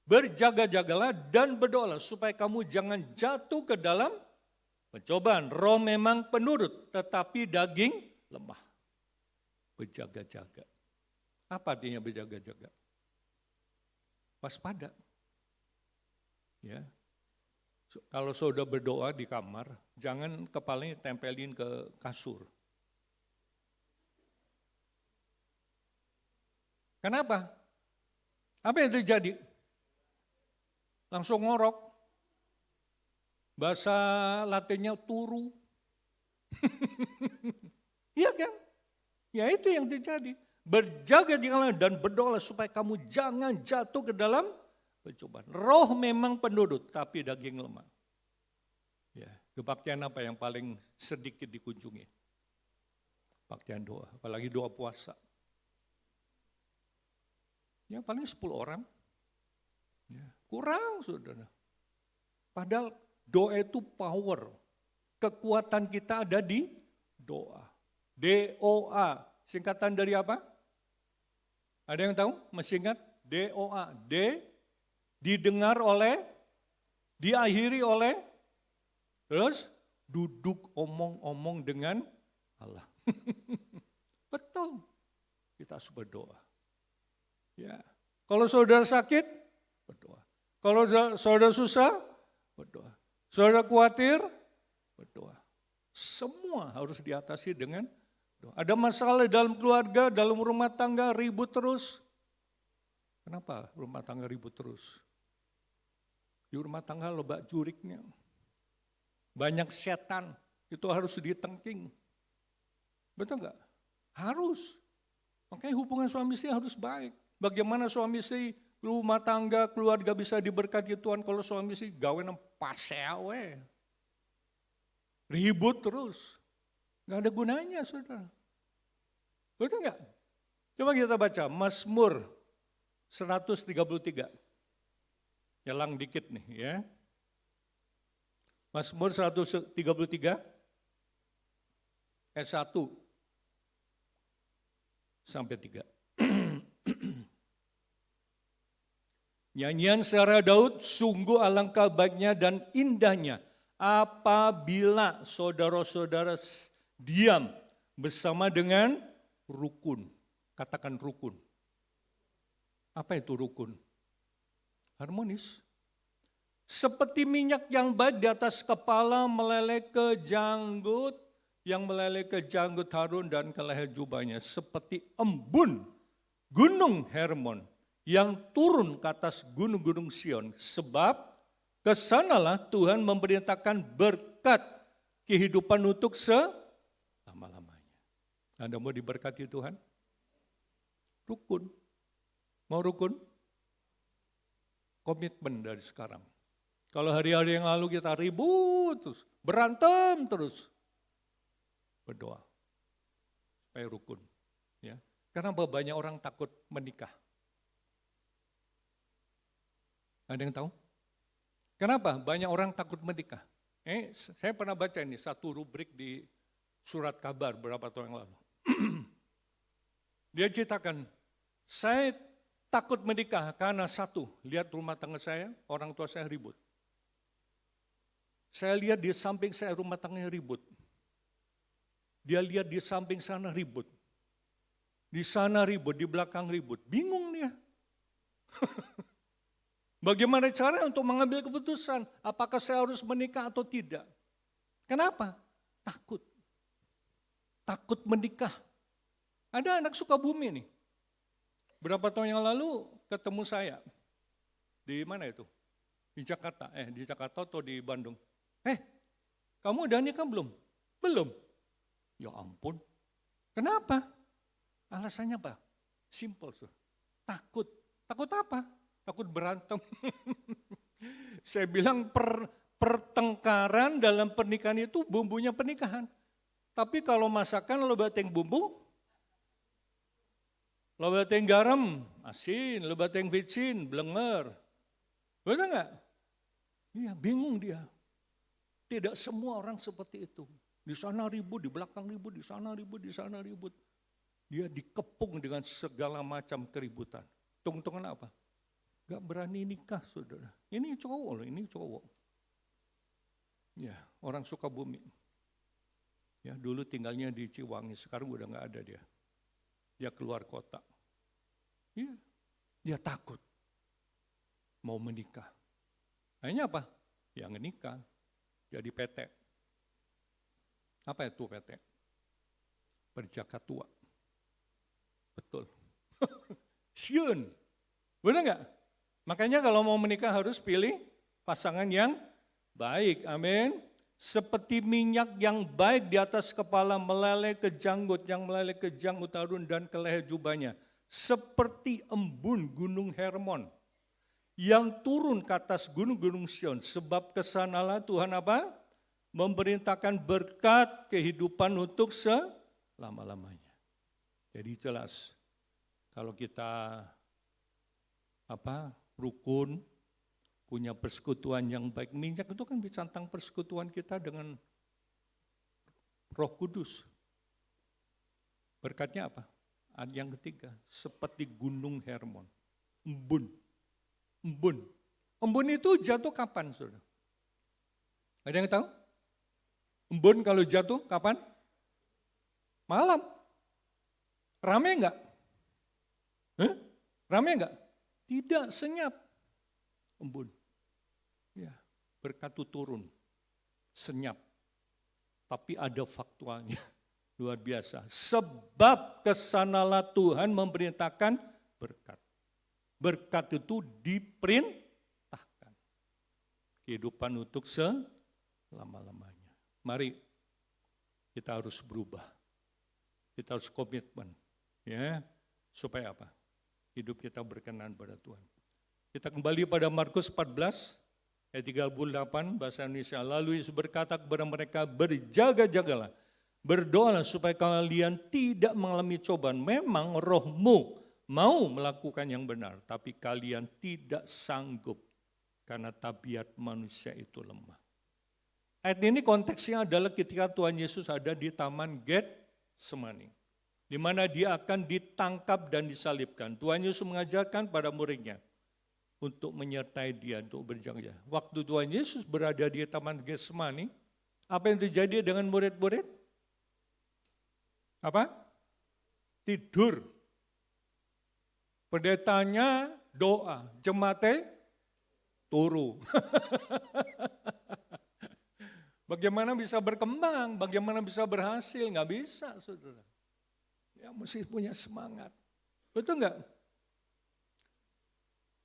S4: Berjaga-jagalah dan berdoalah supaya kamu jangan jatuh ke dalam pencobaan. Roh memang penurut, tetapi daging lemah. Berjaga-jaga. Apa artinya berjaga-jaga? Waspada. Ya. Kalau saudara berdoa di kamar, jangan kepalanya tempelin ke kasur. Kenapa? Apa yang terjadi? Langsung ngorok. Bahasa Latinnya turu. Iya kan? Ya itu yang terjadi. Berjaga-jagalah dan berdoa supaya kamu jangan jatuh ke dalam pencobaan. Roh memang penurut, tapi daging lemah. Ya, Kebaktian apa yang paling sedikit dikunjungi? Kebaktian doa, apalagi doa puasa. Ya paling 10 orang. Ya, kurang saudara. Padahal doa itu power. Kekuatan kita ada di doa. DOA, singkatan dari apa? Ada yang tahu? Masih ingat? DOA, D, didengar oleh, diakhiri oleh, terus duduk omong-omong dengan Allah. Betul, kita harus berdoa. Ya, kalau saudara sakit, berdoa. Kalau saudara susah, berdoa. Saudara khawatir, berdoa. Semua harus diatasi dengan doa. Ada masalah dalam keluarga, dalam rumah tangga, ribut terus. Kenapa rumah tangga ribut terus? Di rumah tangga lebak juriknya. Banyak setan, itu harus ditengking. Betul enggak? Harus. Makanya hubungan suami istri harus baik. Bagaimana suami istri, rumah tangga, keluarga bisa diberkati Tuhan kalau suami istri gawean pasewe. Ribut terus. Enggak ada gunanya, saudara. Betul enggak? Coba kita baca Mazmur 133. Nyelang dikit nih ya. Mazmur 133 ayat 1 sampai 3. Nyanyian Sarah Daud, sungguh alangkah baiknya dan indahnya apabila saudara-saudara diam bersama dengan rukun. Katakan rukun. Apa itu rukun? Harmonis. Seperti minyak yang baik di atas kepala meleleh ke janggut, yang meleleh ke janggut Harun dan ke leher jubahnya. Seperti embun gunung Hermon yang turun ke atas gunung-gunung Sion. Sebab kesanalah Tuhan memerintahkan berkat kehidupan untuk selama-lamanya. Anda mau diberkati Tuhan? Rukun. Mau rukun? Komitmen dari sekarang. Kalau hari-hari yang lalu kita ribut terus, berantem terus, berdoa supaya rukun. Ya. Karena banyak orang takut menikah. Ada yang tahu? Kenapa banyak orang takut menikah? Saya pernah baca ini satu rubrik di surat kabar beberapa tahun yang lalu. Dia ceritakan, saya takut menikah karena satu, lihat rumah tangga saya, orang tua saya ribut. Saya lihat di samping saya rumah tangganya ribut. Dia lihat di samping sana ribut. Di sana ribut, di belakang ribut. Bingung dia. Bagaimana cara untuk mengambil keputusan? Apakah saya harus menikah atau tidak? Kenapa? Takut. Takut menikah. Ada anak Sukabumi nih. Berapa tahun yang lalu ketemu saya. Di mana itu? Di Jakarta. Di Jakarta atau di Bandung. Kamu udah nikah belum? Belum. Ya ampun. Kenapa? Alasannya apa? Simple. Takut. Takut apa? Takut berantem. Saya bilang pertengkaran dalam pernikahan itu bumbunya pernikahan. Tapi kalau masakan lo bateng bumbu, lo bateng garam, asin, lo bateng vicin, blenger. Betul enggak? Iya, bingung dia. Tidak semua orang seperti itu. Di sana ribut, di belakang ribut, di sana ribut, di sana ribut. Dia dikepung dengan segala macam keributan. Tunggu-tunggu apa? Gak berani nikah, saudara. Ini cowok loh, ini cowok. Ya, orang Sukabumi. Ya, dulu tinggalnya di Ciwangi, sekarang udah gak ada dia. Dia keluar kota. Iya, dia takut mau menikah. Akhirnya apa? Ya nikah. Jadi PT. Apa itu PT? Perjaka tua. Betul. Siun. Benar enggak? Makanya kalau mau menikah harus pilih pasangan yang baik. Amin. Seperti minyak yang baik di atas kepala meleleh ke janggut, yang meleleh ke janggut Harun dan ke leher jubahnya. Seperti embun gunung Hermon yang turun ke atas gunung-gunung Sion. Sebab kesanalah Tuhan apa? memerintahkan berkat kehidupan untuk selama-lamanya. Jadi jelas, kalau kita rukun, punya persekutuan yang baik. Minyak itu kan bicara tentang persekutuan kita dengan Roh Kudus. Berkatnya apa? Yang ketiga, seperti gunung Hermon. Embun. Embun itu jatuh kapan, saudara? Ada yang tahu? Embun kalau jatuh kapan? Malam. Rame enggak? Rame enggak? Tidak, senyap. Embun. Ya, berkat itu turun. Senyap. Tapi ada faktualnya. Luar biasa. Sebab kesanalah Tuhan memerintahkan berkat. Berkat itu diperintahkan. Kehidupan untuk selama-lamanya. Mari kita harus berubah. Kita harus komitmen. Ya, supaya apa? Hidup kita berkenan pada Tuhan. Kita kembali pada Markus 14 ayat 38 bahasa Indonesia. Lalu Yesus berkata kepada mereka, berjaga-jagalah, berdoalah supaya kalian tidak mengalami cobaan. Memang rohmu mau melakukan yang benar, tapi kalian tidak sanggup karena tabiat manusia itu lemah. Ayat ini konteksnya adalah ketika Tuhan Yesus ada di Taman Getsemani, di mana dia akan ditangkap dan disalibkan. Tuhan Yesus mengajarkan pada muridnya untuk menyertai dia, untuk berjaga-jaga. Waktu Tuhan Yesus berada di Taman Getsemani, apa yang terjadi dengan murid-murid? Apa? Tidur. Pendetanya doa, jemaatnya turu. Bagaimana bisa berkembang? Bagaimana bisa berhasil? Nggak bisa, saudara. Ya mesti punya semangat. Betul nggak?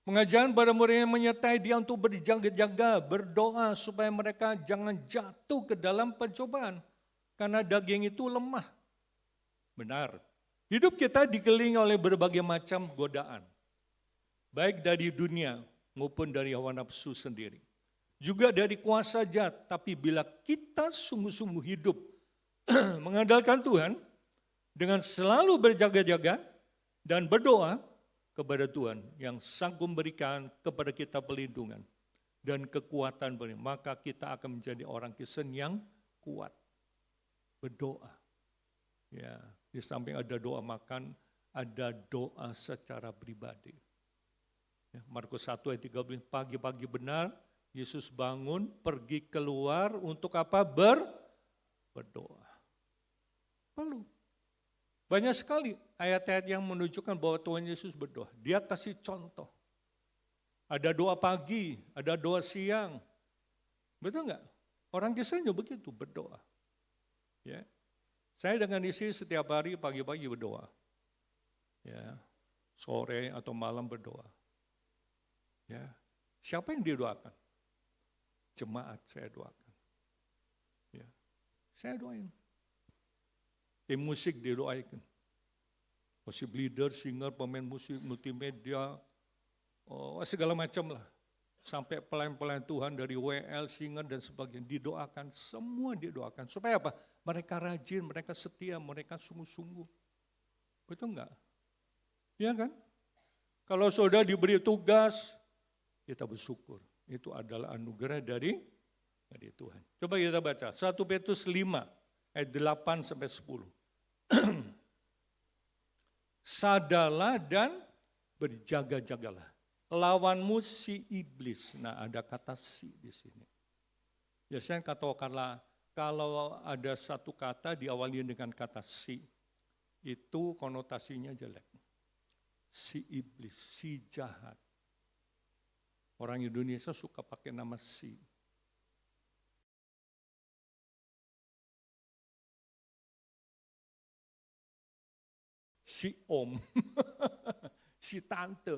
S4: Pengajaran pada muridnya menyertai dia untuk berjaga-jaga, berdoa supaya mereka jangan jatuh ke dalam pencobaan. Karena daging itu lemah. Benar. Hidup kita dikelilingi oleh berbagai macam godaan. Baik dari dunia maupun dari hawa nafsu sendiri. Juga dari kuasa jahat. Tapi bila kita sungguh-sungguh hidup mengandalkan Tuhan, dengan selalu berjaga-jaga dan berdoa kepada Tuhan yang sanggup memberikan kepada kita perlindungan dan kekuatan, maka kita akan menjadi orang Kristen yang kuat. Berdoa. Ya, di samping ada doa makan, ada doa secara pribadi. Ya, Markus 1 ayat 13, pagi-pagi benar Yesus bangun, pergi keluar untuk apa? Berdoa. Lalu banyak sekali ayat-ayat yang menunjukkan bahwa Tuhan Yesus berdoa. Dia kasih contoh. Ada doa pagi, ada doa siang. Betul enggak? Orang Kristen juga begitu, berdoa. Ya. Saya dengan istri setiap hari pagi-pagi berdoa. Ya. Sore atau malam berdoa. Ya. Siapa yang didoakan? Jemaat saya doakan. Ya. Saya doain. Tim musik didoakan. Worship leader, singer, pemain musik, multimedia, segala macam lah. Sampai pelayan-pelayan Tuhan dari WL, singer dan sebagainya didoakan. Semua didoakan. Supaya apa? Mereka rajin, mereka setia, mereka sungguh-sungguh. Betul enggak? Iya kan? Kalau saudara diberi tugas, kita bersyukur. Itu adalah anugerah dari Tuhan. Coba kita baca. 1 Petrus 5. Ayat 8 sampai 10. Sadarlah dan berjaga-jagalah. Lawanmu si iblis. Nah, ada kata si di sini. Biasanya katakanlah kalau ada satu kata diawali dengan kata si, itu konotasinya jelek. Si iblis, si jahat. Orang Indonesia suka pakai nama si. Si om, si tante,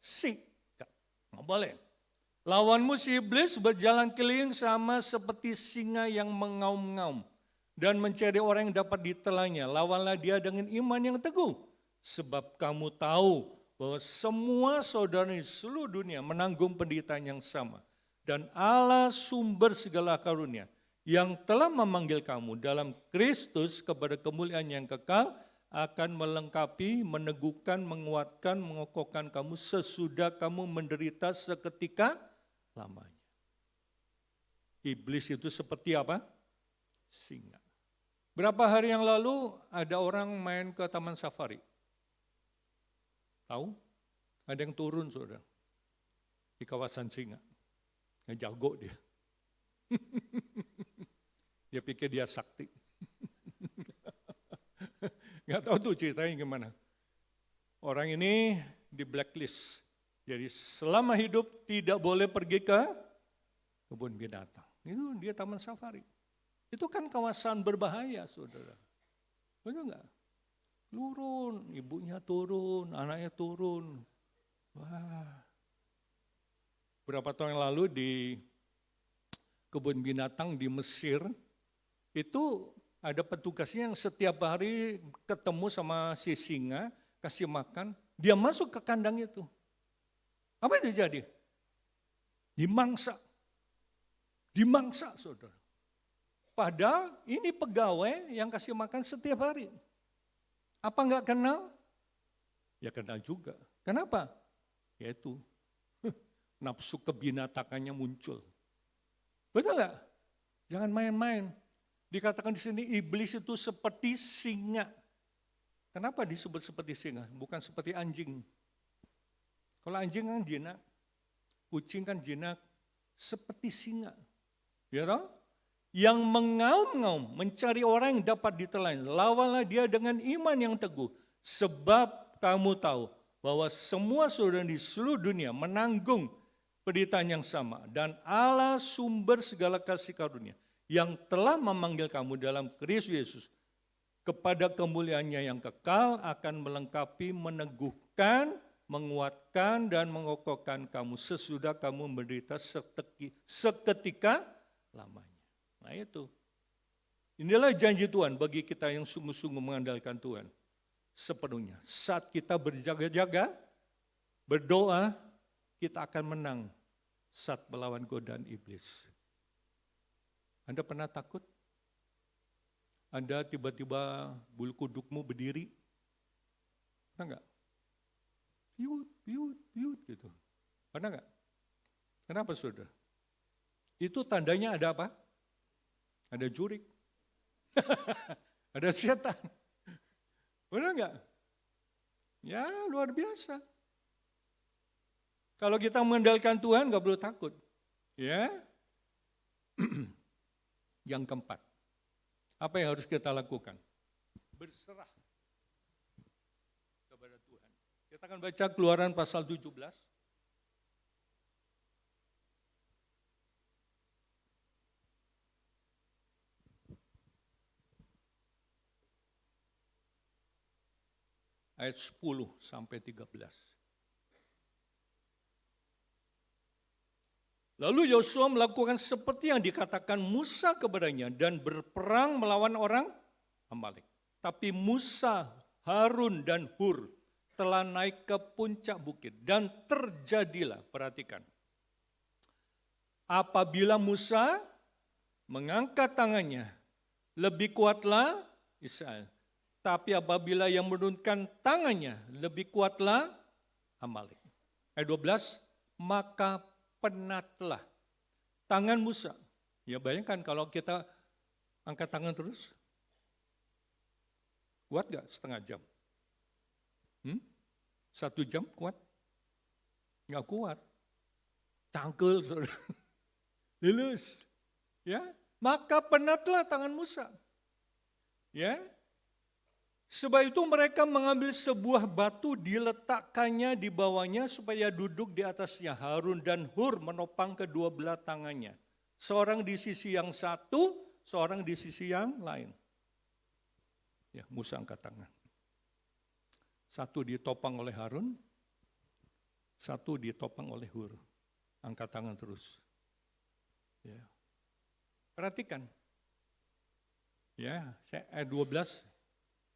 S4: si, nggak boleh. Lawanmu si iblis berjalan keliling sama seperti singa yang mengaum-ngaum dan mencari orang yang dapat ditelannya. Lawanlah dia dengan iman yang teguh, sebab kamu tahu bahwa semua saudara di seluruh dunia menanggung penderitaan yang sama. Dan Allah sumber segala karunia yang telah memanggil kamu dalam Kristus kepada kemuliaan yang kekal, akan melengkapi, meneguhkan, menguatkan, mengokohkan kamu sesudah kamu menderita seketika lamanya. Iblis itu seperti apa? Singa. Berapa hari yang lalu ada orang main ke Taman Safari. Tahu? Ada yang turun, saudara. Di kawasan singa. Ngejago dia. Dia pikir dia sakti. Nggak tahu tuh ceritanya gimana. Orang ini di blacklist. Jadi selama hidup tidak boleh pergi ke kebun binatang. Itu dia Taman Safari. Itu kan kawasan berbahaya, saudara. Benar nggak? Turun, ibunya turun, anaknya turun. Wah. Berapa tahun yang lalu di kebun binatang di Mesir, itu ada petugasnya yang setiap hari ketemu sama si singa, kasih makan, dia masuk ke kandang itu. Apa yang terjadi? Dimangsa. Dimangsa, saudara. Padahal ini pegawai yang kasih makan setiap hari. Apa enggak kenal? Ya kenal juga. Kenapa? Yaitu nafsu kebinatakannya muncul. Betul enggak? Jangan main-main. Dikatakan di sini iblis itu seperti singa. Kenapa disebut seperti singa? Bukan seperti anjing. Kalau anjing kan jinak, kucing kan jinak, seperti singa. Ya toh? Yang mengaum-ngaum, mencari orang yang dapat ditelan. Lawanlah dia dengan iman yang teguh. Sebab kamu tahu bahwa semua saudara di seluruh dunia menanggung penderitaan yang sama. Dan Allah sumber segala kasih karunia yang telah memanggil kamu dalam Kristus Yesus kepada kemuliaannya yang kekal akan melengkapi, meneguhkan, menguatkan, dan mengokohkan kamu sesudah kamu menderita seketika lamanya. Nah itu. Inilah janji Tuhan bagi kita yang sungguh-sungguh mengandalkan Tuhan sepenuhnya. Saat kita berjaga-jaga, berdoa, kita akan menang saat melawan godaan iblis. Anda pernah takut? Anda tiba-tiba bulu kudukmu berdiri? Pernah enggak? Piut gitu. Pernah enggak? Kenapa saudara? Itu tandanya ada apa? Ada jurik. Ada setan. Pernah enggak? Ya luar biasa. Kalau kita mengandalkan Tuhan enggak perlu takut. Ya. Yang keempat, apa yang harus kita lakukan? Berserah kepada Tuhan. Kita akan baca Keluaran pasal 17. Ayat 10 sampai 13. Lalu Yosua melakukan seperti yang dikatakan Musa kepadanya dan berperang melawan orang Amalek. Tapi Musa, Harun, dan Hur telah naik ke puncak bukit dan terjadilah, perhatikan. Apabila Musa mengangkat tangannya, lebih kuatlah Israel. Tapi apabila yang menurunkan tangannya, lebih kuatlah Amalek. Ayat 12, maka penatlah tangan Musa. Ya bayangkan kalau kita angkat tangan terus. Kuat gak setengah jam? 1 jam kuat? Gak kuat. Cangkel, saudara. Lulus. Ya, maka penatlah tangan Musa. Ya. Sebab itu mereka mengambil sebuah batu, diletakkannya di bawahnya supaya duduk di atasnya. Harun dan Hur menopang kedua belah tangannya. Seorang di sisi yang satu, seorang di sisi yang lain. Ya, Musa angkat tangan. Satu ditopang oleh Harun, satu ditopang oleh Hur. Angkat tangan terus. Ya. Perhatikan. Ya, ayat 12.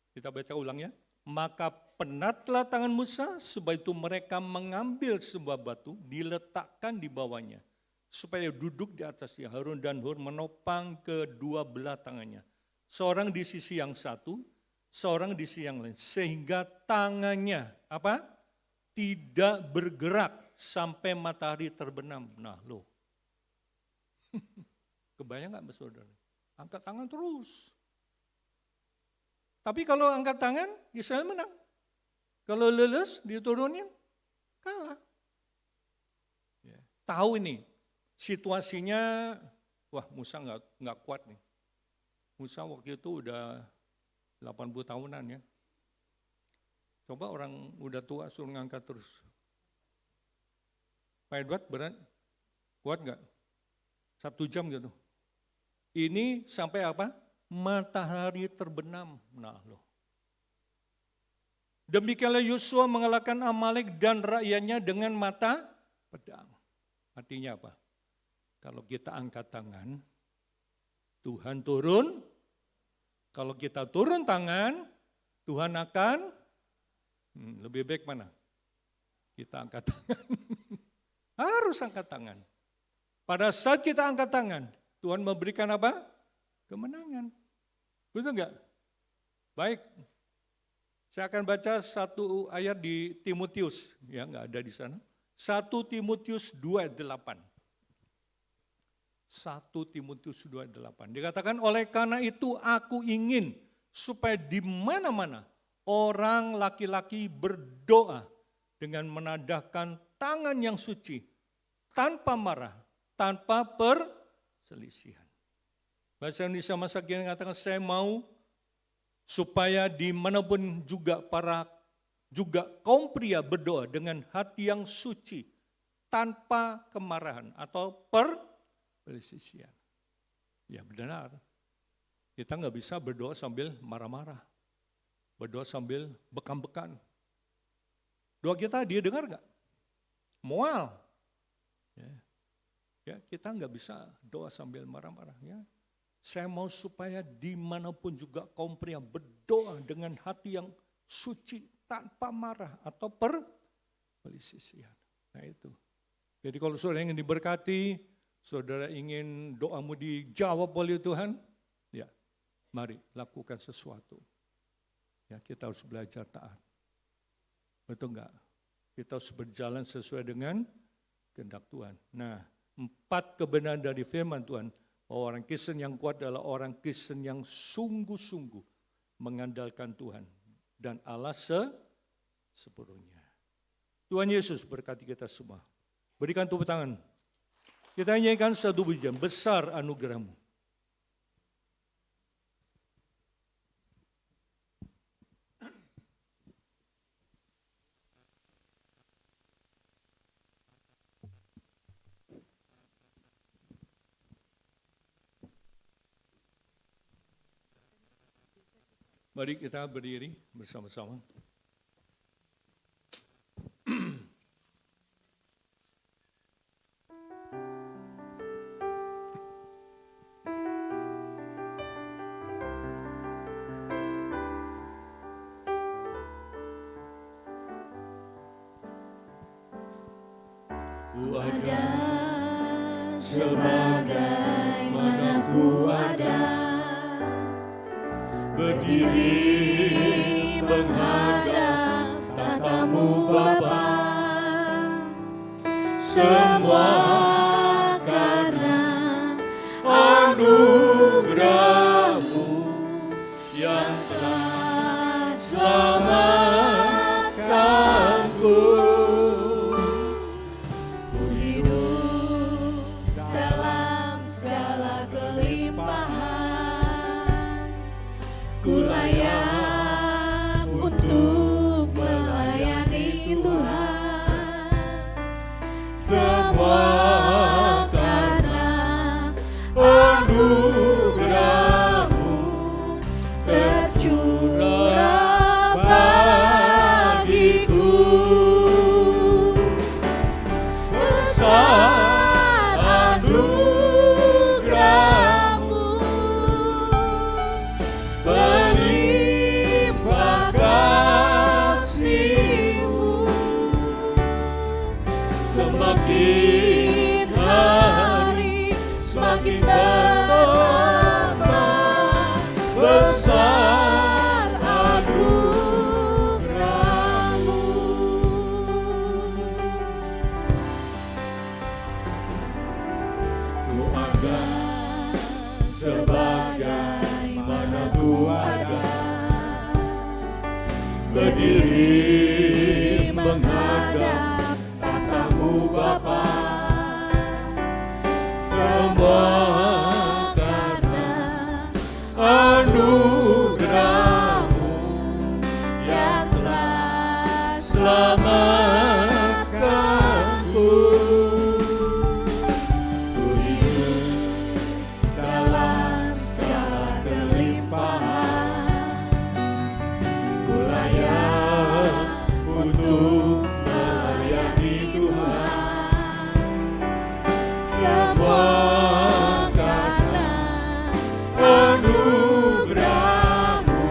S4: Kita baca ulang ya. Maka penatlah tangan Musa, sebab itu mereka mengambil sebuah batu, diletakkan di bawahnya, supaya duduk di atasnya. Harun dan Hur menopang kedua belah tangannya. Seorang di sisi yang satu, seorang di sisi yang lain. Sehingga tangannya apa? Tidak bergerak sampai matahari terbenam. Nah loh, kebayang gak saudara? Angkat tangan terus. Tapi kalau angkat tangan, Israel menang. Kalau leles, diturunin, kalah. Ya. Tahu ini, situasinya, wah Musa nggak kuat nih. Musa waktu itu udah 80 tahunan ya. Coba orang udah tua suruh ngangkat terus. Pak Edward berat? Kuat nggak? 1 jam gitu. Ini sampai apa? Matahari terbenam. Nah loh. Demikianlah Yosua mengalahkan Amalek dan rakyatnya dengan mata pedang. Artinya apa? Kalau kita angkat tangan, Tuhan turun. Kalau kita turun tangan, Tuhan akan lebih baik mana? Kita angkat tangan. Harus angkat tangan. Pada saat kita angkat tangan, Tuhan memberikan apa? Kemenangan. Betul enggak? Baik. Saya akan baca satu ayat di Timotius, ya enggak ada di sana. 1 Timotius 2:8. 1 Timotius 2:8. Dikatakan, oleh karena itu aku ingin supaya di mana-mana orang laki-laki berdoa dengan menadahkan tangan yang suci, tanpa marah, tanpa perselisihan. Bahasa Indonesia masa kini mengatakan, saya mau supaya dimanapun juga kaum pria berdoa dengan hati yang suci, tanpa kemarahan atau perselisihan. Ya benar, kita nggak bisa berdoa sambil marah-marah, berdoa sambil bekam-bekam. Doa kita dia dengar nggak? Mual. Ya, kita nggak bisa doa sambil marah-marah. Ya. Saya mau supaya dimanapun juga kaum pria berdoa dengan hati yang suci, tanpa marah atau perselisihan. Nah itu. Jadi kalau saudara ingin diberkati, saudara ingin doamu dijawab oleh Tuhan, ya mari lakukan sesuatu. Ya kita harus belajar taat. Betul enggak? Kita harus berjalan sesuai dengan kehendak Tuhan. Nah, 4 kebenaran dari firman Tuhan, orang Kristen yang kuat adalah orang Kristen yang sungguh-sungguh mengandalkan Tuhan dan Allah sepenuhnya. Tuhan Yesus berkati kita semua. Berikan tepuk tangan. Kita nyanyikan satu pujian, besar anugerah-Mu. Mari kita berdiri bersama-sama. Ku ada sebagaimana ku ada, berdiri menghadap tatamu Bapa, semua karena anugerah-Mu yang telah selamatkanku. Ku hidup dalam segala kelimpahan, ku layak untuk melayani Tuhan. Semua karena anugerah-Mu tercurah bagiku. Besar anugerah-Mu, berlimpah kasih-Mu, semakin hari sebagaimana Ku ada, berdiri menghadap tatamu Bapa, semua karena anugerah-Mu yang telah selamatkanku. Ku hidup dalam segala kelimpahan, ku layak untuk melayani Tuhan. Semua karena anugerah-Mu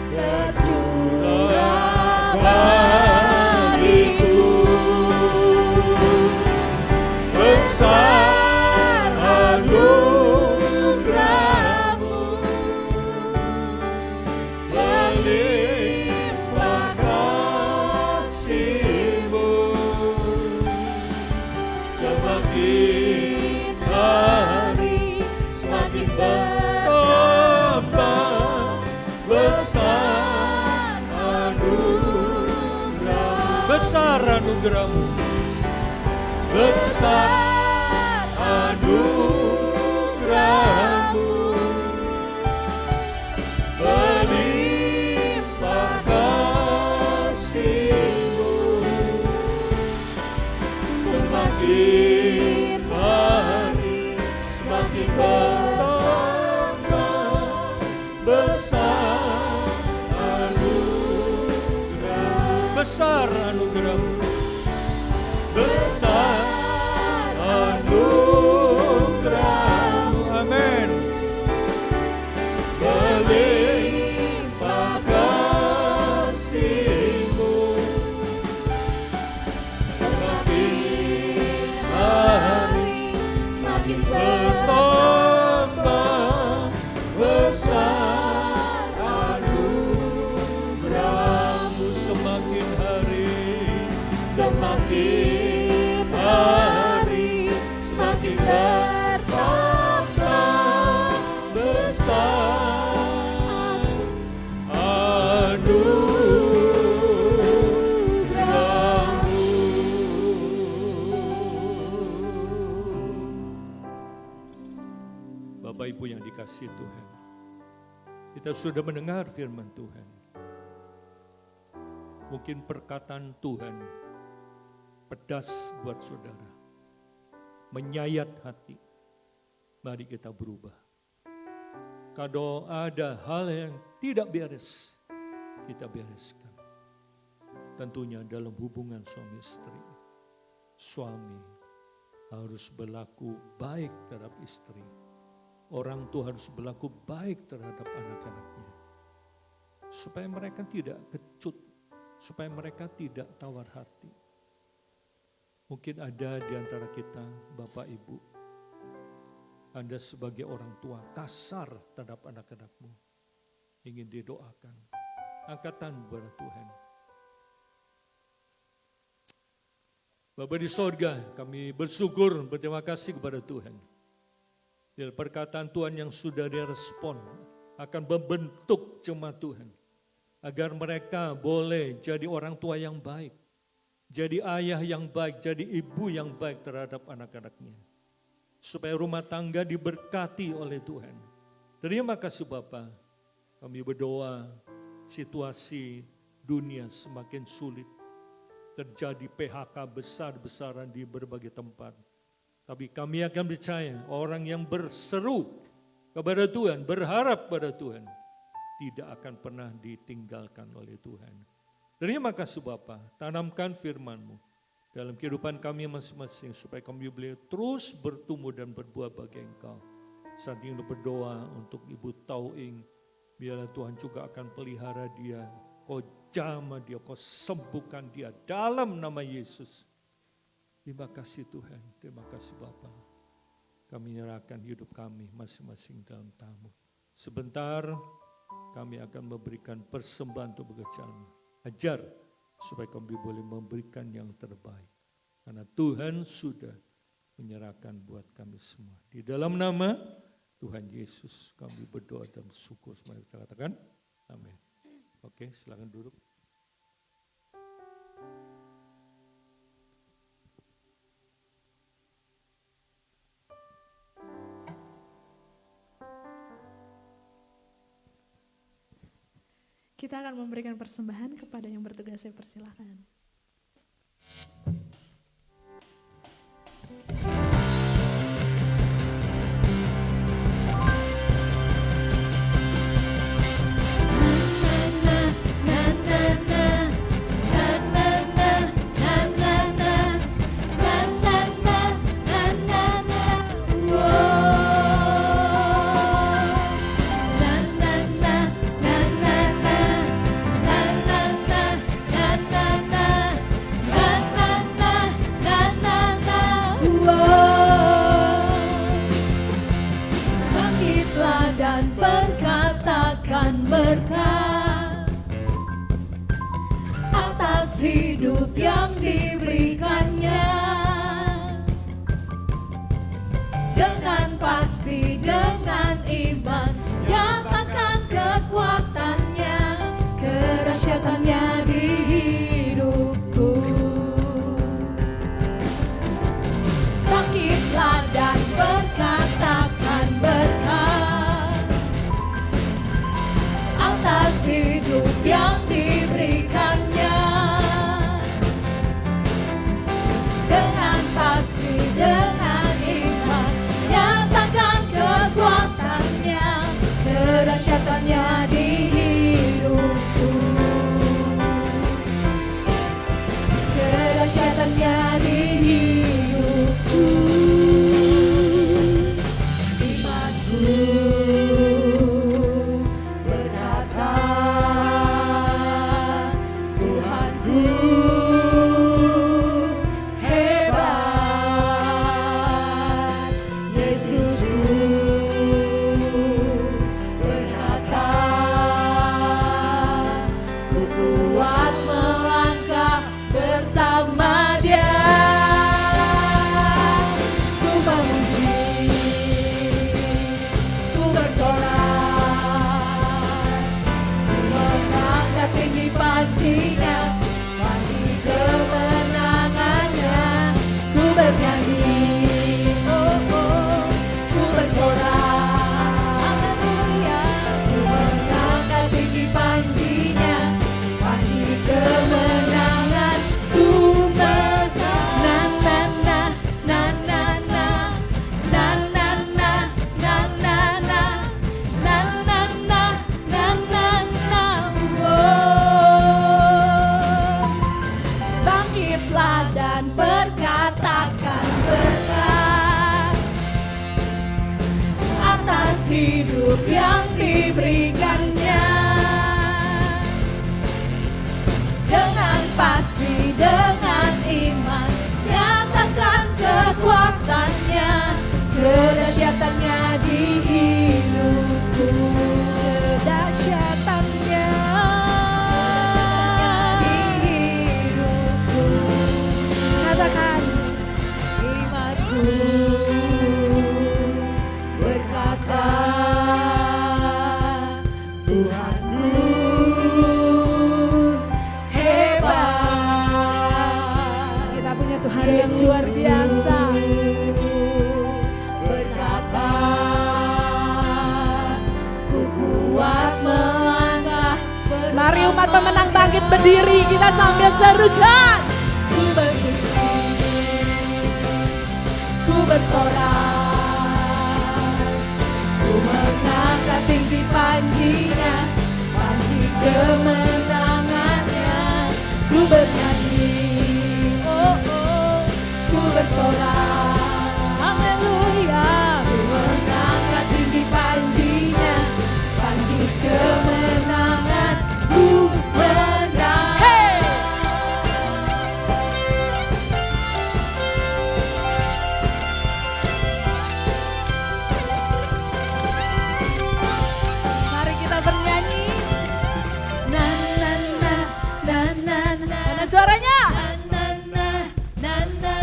S4: tercurah bagiku. Besar anugerah-Mu, melimpah kasih-Mu. Semakin hari semakin bertambah besar anugerah. Besar anugerah-Mu, besar anugerah-Mu, melimpah kasih-Mu. Semakin hari semakin bertambah besar anugerah. Besar anugerah-Mu, besar anugerah-Mu. Amin. Melimpah kasih-Mu. Semakin hari semakin bertambah besar anugerah-Mu. Semakin hari semakin bertambah besar anugerah-Mu. Bapak Ibu yang dikasihi Tuhan, kita sudah mendengar firman Tuhan. Mungkin perkataan Tuhan pedas buat saudara, menyayat hati. Mari kita berubah. Kalau ada hal yang tidak beres, kita bereskan. Tentunya dalam hubungan suami istri. Suami harus berlaku baik terhadap istri. Orang tua harus berlaku baik terhadap anak-anaknya. Supaya mereka tidak kecut, supaya mereka tidak tawar hati. Mungkin ada di antara kita, Bapak Ibu, Anda sebagai orang tua kasar terhadap anak-anakmu, ingin didoakan, angkatan kepada Tuhan. Bapa di sorga, kami bersyukur, berterima kasih kepada Tuhan. Dari perkataan Tuhan yang sudah direspon, akan membentuk jemaat Tuhan. Agar mereka boleh jadi orang tua yang baik. Jadi ayah yang baik, jadi ibu yang baik terhadap anak-anaknya. Supaya rumah tangga diberkati oleh Tuhan. Terima kasih Bapa. Kami berdoa situasi dunia semakin sulit. Terjadi PHK besar-besaran di berbagai tempat. Tapi kami akan percaya orang yang berseru kepada Tuhan, berharap pada Tuhan, tidak akan pernah ditinggalkan oleh Tuhan. Terima kasih Bapa, tanamkan firman-Mu dalam kehidupan kami masing-masing supaya kami boleh terus bertumbuh dan berbuah bagi Engkau. Saat ini berdoa untuk Ibu Tauing, biarlah Tuhan juga akan pelihara dia, Kau jamah dia, Kau sembuhkan dia dalam nama Yesus. Terima kasih Tuhan, terima kasih Bapa. Kami menyerahkan hidup kami masing-masing dalam tamu. Sebentar kami akan memberikan persembahan untuk pekerjaan. Ajar supaya kami boleh memberikan yang terbaik. Karena Tuhan sudah menyerahkan buat kami semua. Di dalam nama Tuhan Yesus. Kami berdoa dan bersyukur. Semua kita katakan amin. Oke, silakan duduk.
S3: Kita akan memberikan persembahan kepada yang bertugas, saya persilakan.
S2: Hidup yang diberikannya, dengan pasti, dengan iman, nyatakan kekuatannya, kerahsiaannya di hidupku. Bangkitlah dan berkatakan berkat atas hidup yang diberikannya. Dengan pasti, dengan iman, nyatakan kekuatannya, kerahsiaannya di hidupku. Kerahsiaannya di hidupku. Imanku berkata, Tuhanku hidup yang diberikannya, dengan pasti, dengan iman, nyatakan kekuatannya, kedahsyatannya di hidupku. Kedahsyatannya di hidupku. Katakan, imanku berkata, Tuhanku hebat. Kita punya Tuhan yang luar biasa. Berkata, ku kuat melangkah.
S3: Mari umat pemenang bangkit berdiri, kita sambil serukan.
S2: Ku berdiri, ku bersorak, ku mengangkat tinggi panjinya, panji kemenangannya. Ku bernyanyi, oh oh, ku bersorak, haleluya. Ku mengangkat tinggi panjinya, panji kemenangan. Ku menang. Hey!
S3: Mari kita bernyanyi.
S2: Na na na na na na.
S3: Mana suaranya?
S2: Na na na na na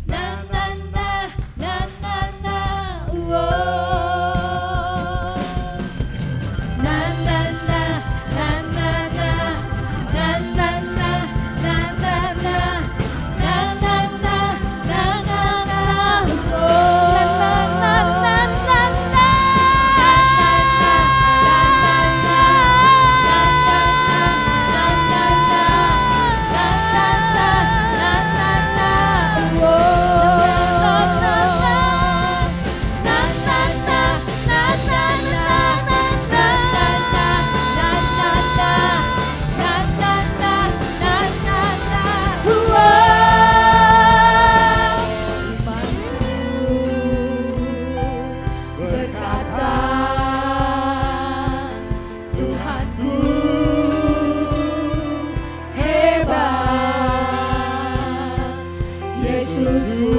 S2: na na na na na Yesusku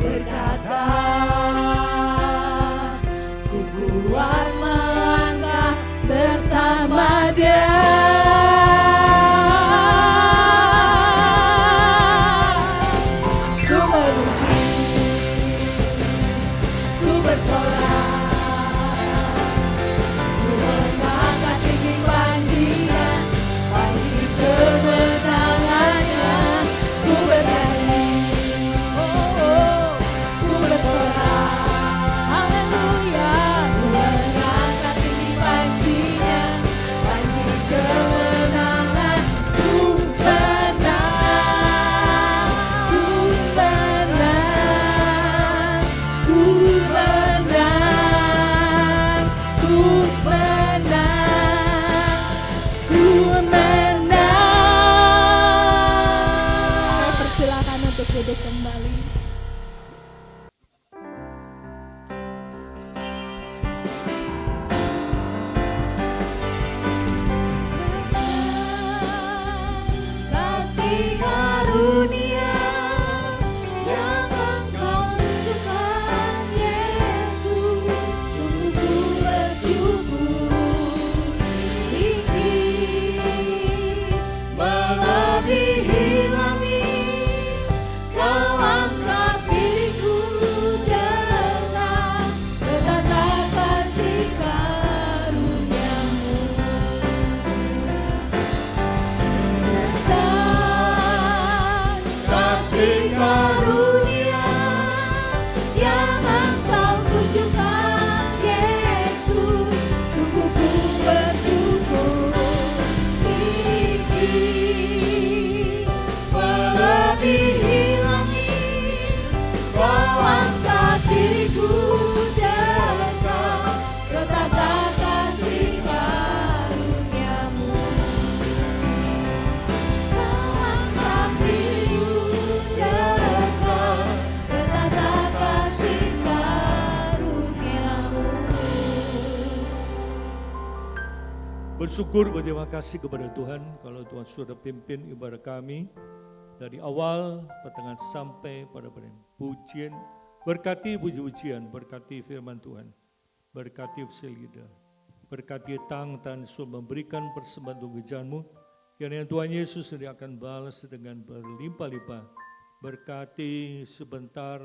S2: berkata, ku kuat melangkah bersama Dia. Ku memuji, ku bersorak, ku mengangkat tinggi panji-Nya, panji kemenangannya. Ku bernyanyi, ku bersorak, haleluya. Ku mengangkat tinggi panji-Nya, panji kemenangan. Ku menang, ku menang, ku menang, ku menang, ku menang.
S3: Saya persilakan untuk duduk kembali.
S2: Kasih karunia yang Engkau tunjukkan, Yesus, sungguh ku bersyukur. Tinggi melebihi langit, Kau angkat diriku dengan bertata kasih karunia-Mu. Kasih karunia yang Engkau tunjukkan, Yesus, sungguh ku bersyukur. Tinggi melebihi langit, Kau angkat diriku dengan bertata kasih karunia-Mu. Kau angkat diriku dengan bertata kasih karunia-Mu.
S4: Bersyukur, berterima kasih kepada Tuhan kalau Tuhan sudah pimpin ibadah kami dari awal, pertengahan sampai pada pujian. Berkati puji-pujian, berkati firman Tuhan, berkati Selida, berkati tangan sudah memberikan persembahan untuk gereja-Mu. Kiranya Tuhan Yesus dia akan balas dengan berlimpah-limpah. Berkati sebentar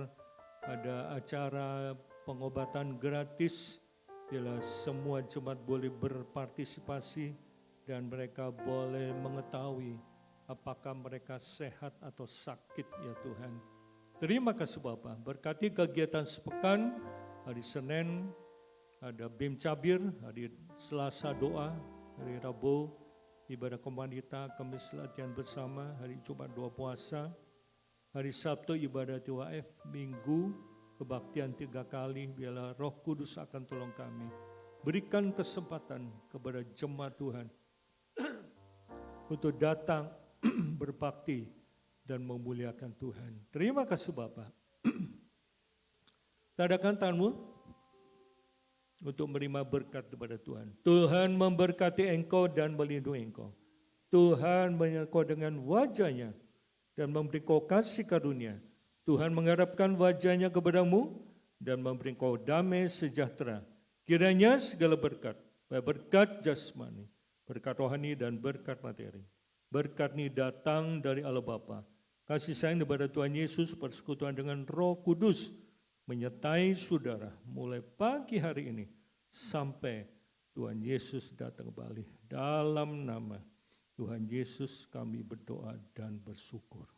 S4: ada acara pengobatan gratis, bila semua jemaat boleh berpartisipasi dan mereka boleh mengetahui apakah mereka sehat atau sakit ya Tuhan. Terima kasih Bapa. Berkati kegiatan sepekan, hari Senin ada BIM Cabir, hari Selasa doa, hari Rabu ibadah komanita, Kamis latihan bersama, hari Jumat doa puasa, hari Sabtu ibadah TWF, Minggu kebaktian 3 kali. Biarlah Roh Kudus akan tolong kami. Berikan kesempatan kepada jemaat Tuhan untuk datang berbakti dan memuliakan Tuhan. Terima kasih Bapa. Tadakan tanganmu untuk menerima berkat daripada Tuhan. Tuhan memberkati engkau dan melindungi engkau. Tuhan menyertai engkau dengan wajah-Nya dan memberi engkau kasih karunia. Tuhan mengharapkan wajah-Nya kepadamu dan memberi engkau damai sejahtera. Kiranya segala berkat, baik berkat jasmani, berkat rohani dan berkat materi, berkat ini datang dari Allah Bapa. Kasih sayang kepada Tuhan Yesus, persekutuan dengan Roh Kudus menyertai saudara mulai pagi hari ini sampai Tuhan Yesus datang kembali. Dalam nama Tuhan Yesus kami berdoa dan bersyukur.